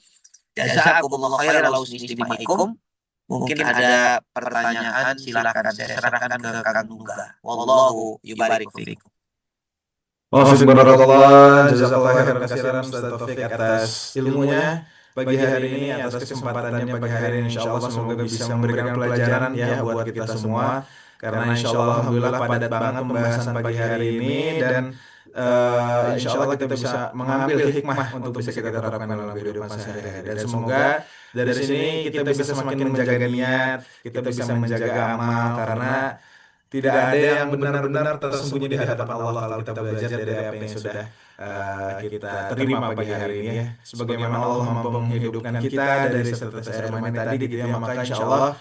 Jazakumullah khairan wa istimaikum. Mungkin ada pertanyaan, silakan saya serahkan ke Kang Nungga. Wallahu yubarik fikum. Maafin barakallah, jazakallah khairan katsiran Ustaz Taufik atas ilmunya pagi hari ini, atas kesempatannya pagi hari ini. Insyaallah semoga bisa memberikan pelajaran ya buat kita semua. Karena insyaallah alhamdulillah padat banget pembahasan pagi hari ini, dan insyaallah kita bisa mengambil hikmah untuk bisa kita terapkan dalam kehidupan sehari-hari. Dan semoga dari sini kita bisa semakin menjaga niat, kita bisa menjaga amal, karena tidak ada yang benar-benar tersembunyi di hadapan Allah kalau kita belajar dari apa yang sudah kita terima pagi hari ini ya. Sebagaimana Allah mampu menghidupkan kita dari setetes air mani tadi gitu ya, maka insya Allah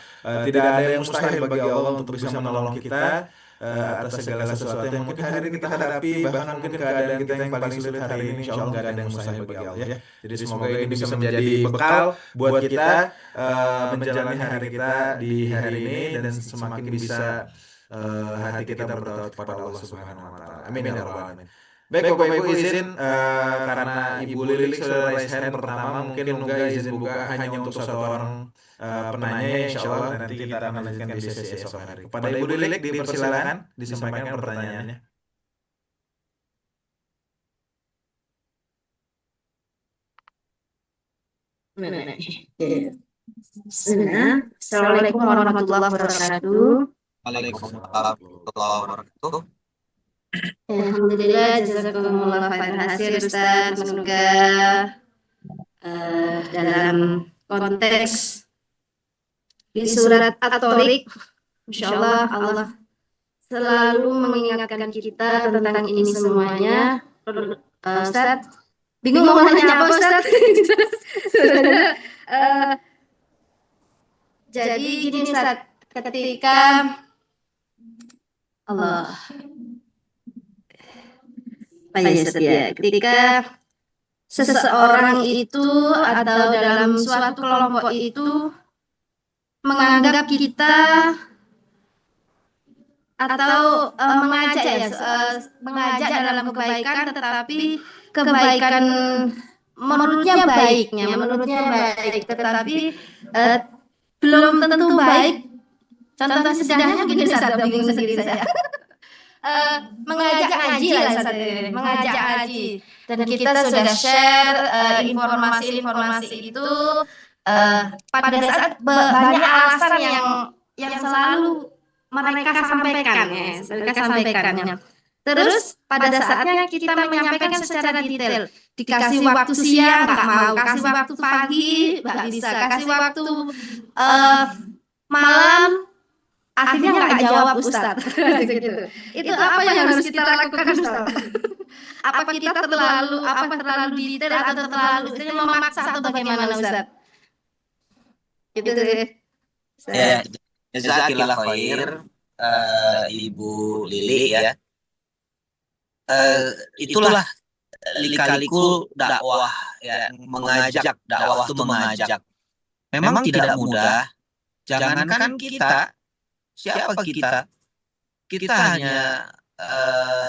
tidak ada yang mustahil bagi Allah untuk bisa menolong kita atas segala sesuatu yang mungkin hari ini kita hadapi, bahkan mungkin keadaan kita yang paling sulit hari ini, insya Allah nggak ada yang mustahil bagi Allah ya. Jadi semoga ini bisa menjadi bekal buat kita menjalani hari kita di hari ini, dan semakin bisa hati kita bertawaf kepada Allah Subhanahu wa Ta'ala. Amin ya rabbal alamin. Baik Bapak Ibu, izin karena Ibu Lilik sudah raise hand pertama, mungkin Nungga izin buka hanya untuk satu orang penanya, insyaallah nanti kita akan lanjutkan di sesi esok hari. Kepada Ibu Lilik dipersilakan disampaikan pertanyaannya. Assalamualaikum warahmatullahi wabarakatuh. Waalaikumsalam warahmatullahi wabarakatuh. Alhamdulillah, jazakumullah khairan hasil Ustaz. Semoga dalam konteks di surat At-Thariq. Insyaallah Allah selalu mengingatkan kita tentang ini semuanya. Ustaz, bingung mau nanya apa Ustaz? Jadi gini Ustaz, ketika Allah ketika seseorang itu atau dalam suatu kelompok itu menganggap kita atau mengajak dalam kebaikan, tetapi kebaikan menurutnya baik, tetapi belum tentu baik. Contoh sederhananya begini, saya bingung sendiri saya. Mengajak ngaji lah, mengajak ngaji, dan kita sudah share informasi-informasi itu pada saat banyak alasan yang selalu mereka sampaikan. Terus pada saatnya kita menyampaikan secara detail, dikasih waktu siang nggak mau, kasih waktu pagi nggak bisa, kasih waktu malam, akhirnya nggak jawab Ustaz. Gitu. Itu apa yang harus kita lakukan Ustaz? Apa kita terlalu detail atau terlalu memaksa atau bagaimana Ustaz? Gitu deh. Ya, jazakillah khair, Ibu Lili ya. Itulah lika-liku dakwah ya, mengajak, dakwah itu mengajak. Memang tidak mudah. Jangankan kita, siapa kita? Kita hanya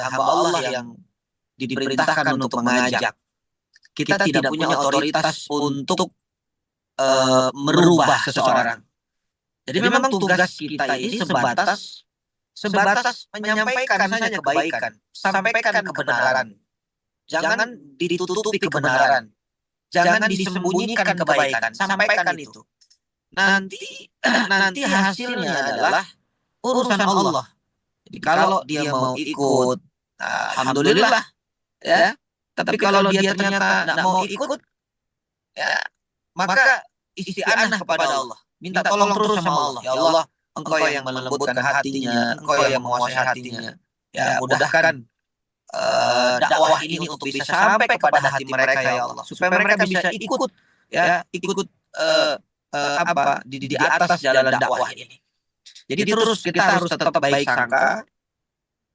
hamba Allah yang diperintahkan untuk mengajak. Kita tidak punya otoritas untuk merubah seseorang. Jadi memang tugas kita ini sebatas menyampaikan saja kebaikan, sampaikan kebenaran. Jangan ditutupi kebenaran. Jangan disembunyikan kebaikan, sampaikan itu. Nanti hasilnya adalah urusan Allah. Jadi kalau dia mau ikut, alhamdulillah ya. Tapi kalau dia ternyata tidak mau ikut, ya maka isti'anah kepada Allah. Minta tolong terus sama Allah. Ya Allah, Engkau yang melembutkan hatinya, Engkau yang menguasai hatinya. Ya, mudahkan dakwah ini untuk bisa sampai kepada hati mereka ya Allah, supaya mereka bisa ikut di atas jalan dakwah ini. Jadi terus kita harus tetap baik sangka,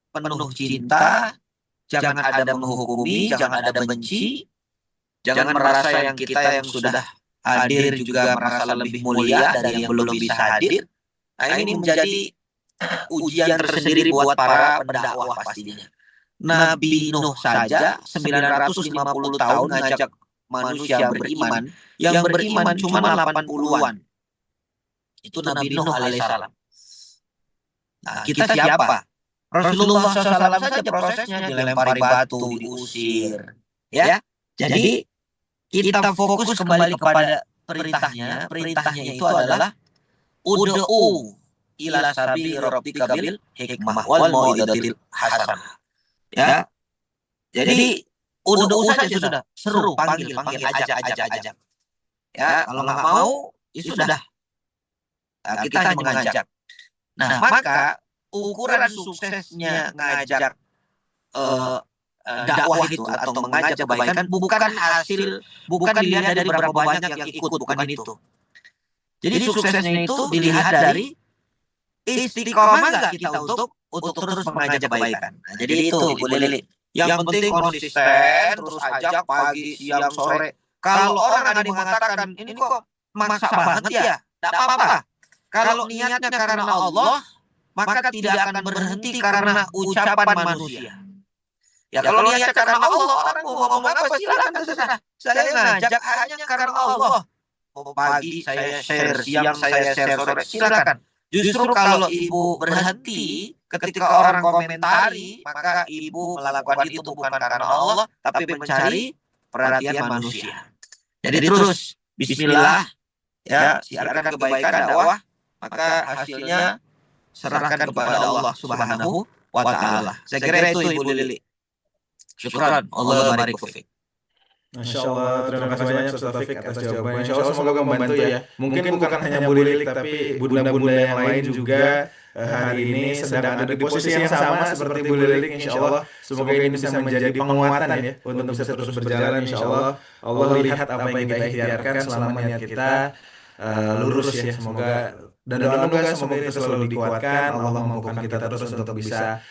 penuh cinta, jangan ada menghukumi, jangan ada benci, jangan merasa yang kita yang sudah hadir juga merasa lebih mulia dari yang belum bisa hadir. Nah, ini menjadi ujian tersendiri buat para pendakwah pastinya. Nabi Nuh saja 950 tahun ngajak manusia beriman, yang beriman cuma 80-an. Itu Nabi Nuh alaihissalam. Nah, kita siapa? Rasulullah SAW saja prosesnya dilempari batu, diusir. Ya, jadi kita fokus kembali kepada perintahnya. Perintahnya itu adalah ud'u ila sabili rabbika bil hikmah wal mau'izatil hasanah. Ya. Jadi ud'u saja sudah, seru, panggil, ajak. Ya, kalau nggak mau, ya sudah. Nah, kita hanya mengajak. Nah, maka ukuran suksesnya ngajak dakwah itu atau mengajak kebaikan bukan dilihat dari berapa banyak yang ikut, bukan itu. Jadi suksesnya itu dilihat dari istiqomah nggak kita untuk terus mengajak kebaikan. Nah, jadi itu Ibu Lili. Yang penting konsisten, terus ajak pagi, siang, sore. Kalau orang ada yang mengatakan ini kok maksa banget ya, tidak apa-apa. Kalau niatnya karena Allah, maka tidak akan berhenti karena ucapan manusia. Ya kalau niatnya karena Allah, orang mau ngomong apa silakan terserah. Saya ngajak hanya karena Allah. Mau pagi saya share, siang saya share, sore silakan. Justru kalau ibu berhenti ketika orang komentari, maka ibu melakukan itu bukan karena Allah, tapi mencari perhatian manusia. Jadi terus bismillah, ya siarkan kebaikan dakwah, maka hasilnya serahkan kepada Allah Subhanahu wa Ta'ala. Saya kira itu Ibu Lili. Syukran. Allah barik fiik. Masya Allah, terima kasih banyak Ustaz Taufik atas jawabannya. Insya Allah semoga membantu ya. Mungkin bukan hanya Bu Lilik, tapi bunda-bunda yang lain juga hari ini sedang ada di posisi yang sama seperti Bu Lilik. Insya Allah semoga ini bisa menjadi penguatan ya untuk bisa terus berjalan. Insya Allah Allah lihat apa yang kita ikhtiarkan selama niat kita lurus ya. Semoga dan doa semoga kita selalu dikuatkan. Allah mampukan kita terus untuk bisa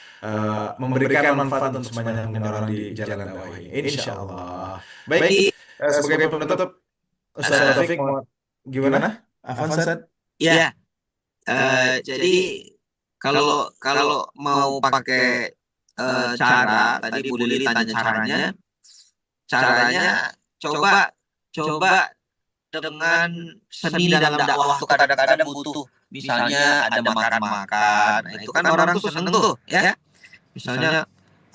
memberikan manfaat untuk sebanyak mungkin orang di jalan dakwah ini. Insya Allah. Baik, sebagai penutup, Ustaz Taufik mau gimana? Afwan, Ustaz? Ya, jadi kalau mau pakai cara tadi Bu Lili tanya caranya coba dengan seni dalam dakwah tuh kadang-kadang butuh, misalnya ada makan-makan, nah, itu kan orang tuh seneng tuh ya, misalnya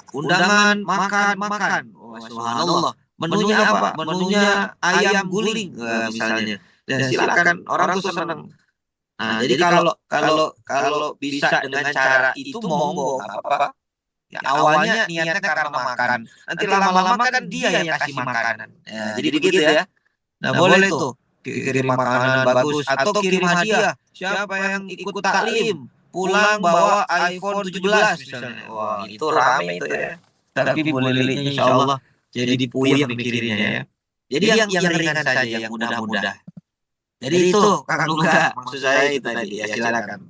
undangan makan, oh, subhanallah, menunya apa? Menunya ayam guling, misalnya, dan silakan, orang tuh seneng. Nah, jadi kalau bisa dengan cara itu monggo, nggak apa-apa. Ya, awalnya niatnya karena makan, nanti lama-lama kan dia yang kasih makanan. Ya, jadi begitu ya. Nah, boleh tuh kirim makanan bagus atau kirim hadiah. Siapa yang ikut taklim pulang bawa iPhone 17 misalnya. Wah, itu rame itu ya. Tapi Bu Lili insya Allah jadi dipuyeng mikirinnya ya. Jadi yang ringan saja, yang mudah-mudah. Jadi itu Kang Nuga, maksud saya itu tadi ya, silakan.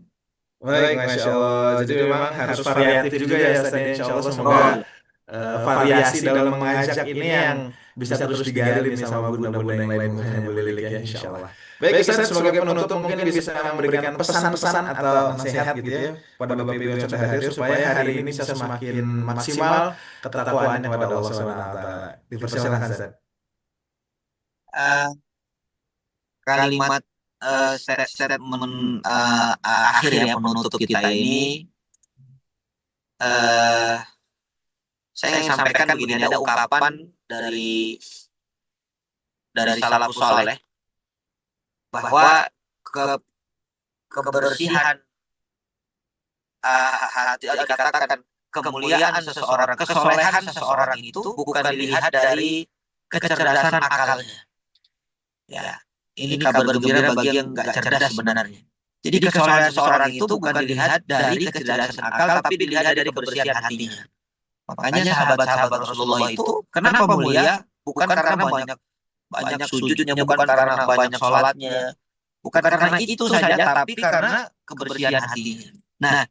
Baik, Masya Allah. Jadi memang harus variatif juga ya Ustaz. Insya Allah semoga variasi dalam mengajak ini yang bisa terus digali nih sama bunda-bunda yang lain, bukan hanya Bu Lilik ya, Insya Allah. Baik Ustaz, sebagai penutup mungkin bisa memberikan pesan-pesan atau nasihat gitu ya pada Bapak Ibu yang sudah hadir supaya hari ini bisa semakin maksimal ketakwaannya kepada Allah SWT. Dipersilakan Ustaz. Kalimat statement akhir ya penutup kita ini, saya ingin sampaikan begini, ada ungkapan dari salafus saleh bahwa kebersihan hati, dikatakan kemuliaan seseorang, kesolehan seseorang itu bukan dilihat dari kecerdasan akalnya. Ya, ini kabar gembira bagi yang nggak cerdas sebenarnya. Jadi kesolehan seseorang itu bukan dilihat dari kecerdasan akal, tapi dilihat dari kebersihan hatinya. Makanya sahabat-sahabat Rasulullah itu kenapa mulia? Bukan karena banyak sujudnya, bukan karena banyak sholatnya, bukan karena itu saja, tapi karena kebersihan hatinya. Nah,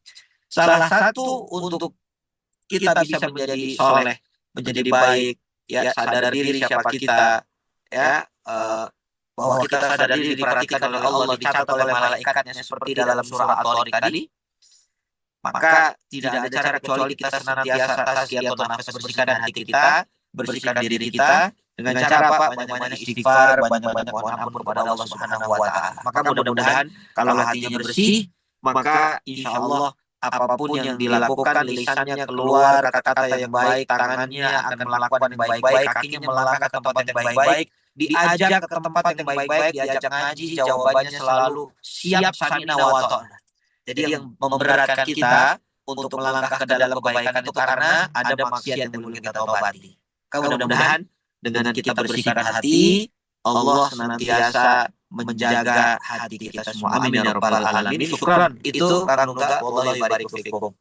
salah satu untuk kita bisa menjadi soleh, menjadi baik, ya sadar diri siapa kita, ya bahwa kita sadar diri diperhatikan oleh Allah, dicatat oleh malaikatnya seperti dalam surah At-Tariq tadi. Maka tidak ada cara kecuali kita senantiasa tazkiyatun nafs, bersihkan hati kita, bersihkan diri kita dengan cara apa? Banyak-banyak istighfar, banyak-banyak mohon ampun kepada Allah Subhanahu wa taala. Maka mudah-mudahan kalau hatinya bersih, maka insya Allah apapun yang dilakukan, lisannya keluar kata-kata yang baik, tangannya akan melakukan yang baik-baik, kakinya melangkah ke tempat yang baik-baik, diajak ke tempat yang baik-baik, diajak ngaji, jawabannya selalu siap sami'na wa ta'na. Jadi yang memberatkan kita untuk melangkah ke dalam kebaikan itu karena ada maksiat yang belum kita obati. Mudah-mudahan dengan kita bersihkan hati, Allah senantiasa menjaga hati kita semua. Amin ya rabbal alamin. Syukran. Itu Kang Nuga, wallahi barik fikum.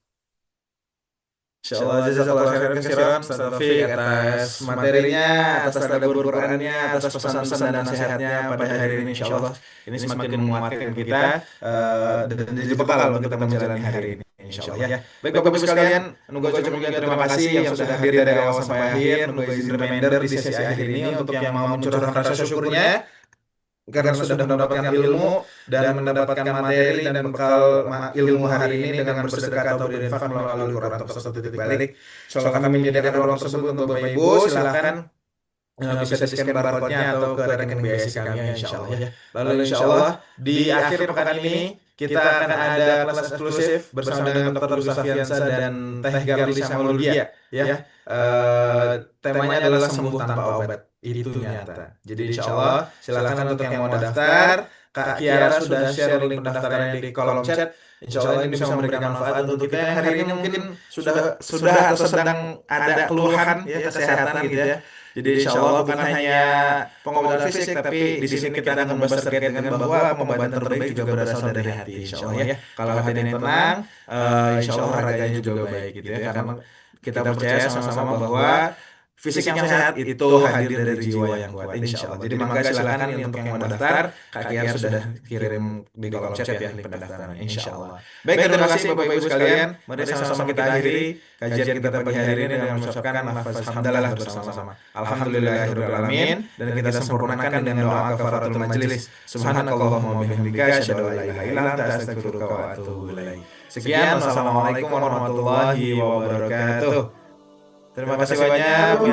Insyaallah jazakallahu khairan katsiran Ustaz Taufik atas materinya, atas tadabbur Qur'annya, atas pesan-pesan dan nasihatnya pada hari ini. Insyaallah ini semakin menguatkan kita dan jadi bekal untuk kita menjalani hari ini insyaallah ya. Baik Bapak Ibu sekalian, Nuga ucapkan terima kasih yang sudah hadir dari awal sampai akhir. Nuga izin reminder di sesi akhir ini untuk yang mau mencurahkan rasa syukurnya karena sudah mendapatkan ilmu dan mendapatkan materi dan bekal ilmu hari ini dengan bersedekah atau berinfak melalui Quran atau satu titik balik. Insyaallah kami menyediakan ruang tersebut untuk Bapak Ibu, silakan bisa di-scan barcode-nya atau ke rekening BSI kami ya insyaallah ya. Lalu insyaallah di akhir pekan ini kita akan ada kelas eksklusif bersama dengan Dr. Safiansa dan Teh Garli Samuludia ya. Temanya adalah sembuh tanpa obat. Itu nyata. Jadi insyaallah silakan untuk yang mau daftar. Kak Kiara sudah share link pendaftarannya di kolom chat. Insyaallah ini bisa memberikan manfaat untuk kita yang hari ini mungkin sudah atau sedang ada keluhan ya kesehatan gitu ya. Jadi insya Allah bukan hanya pengobatan fisik, tapi di sini kita akan membahas terkait dengan bahwa pengobatan terbaik juga berasal dari hati, insya Allah ya. Kalau hati ini tenang, insya Allah raga juga baik gitu ya. Karena kita percaya sama-sama bahwa fisik yang sehat itu hadir dari jiwa yang kuat, insya Allah. Jadi mangga silakan ini untuk yang mau daftar, Kak Kiar sudah kirim di kolom chat ya link pendaftaran, insya Allah. Baik, terima kasih Bapak Ibu sekalian. Mari sama-sama kita akhiri kajian kita pagi hari ini dengan mengucapkan lafaz hamdalah bersama-sama. Alhamdulillahirrahmanirrahim. Dan kita sempurnakan dengan doa kafaratul majelis. Subhanakallahumma wa bihamdika asyhadu an la ilaha illa anta astaghfiruka wa atubu ilaik. Sekian, wassalamualaikum warahmatullahi wabarakatuh. Terima kasih banyak.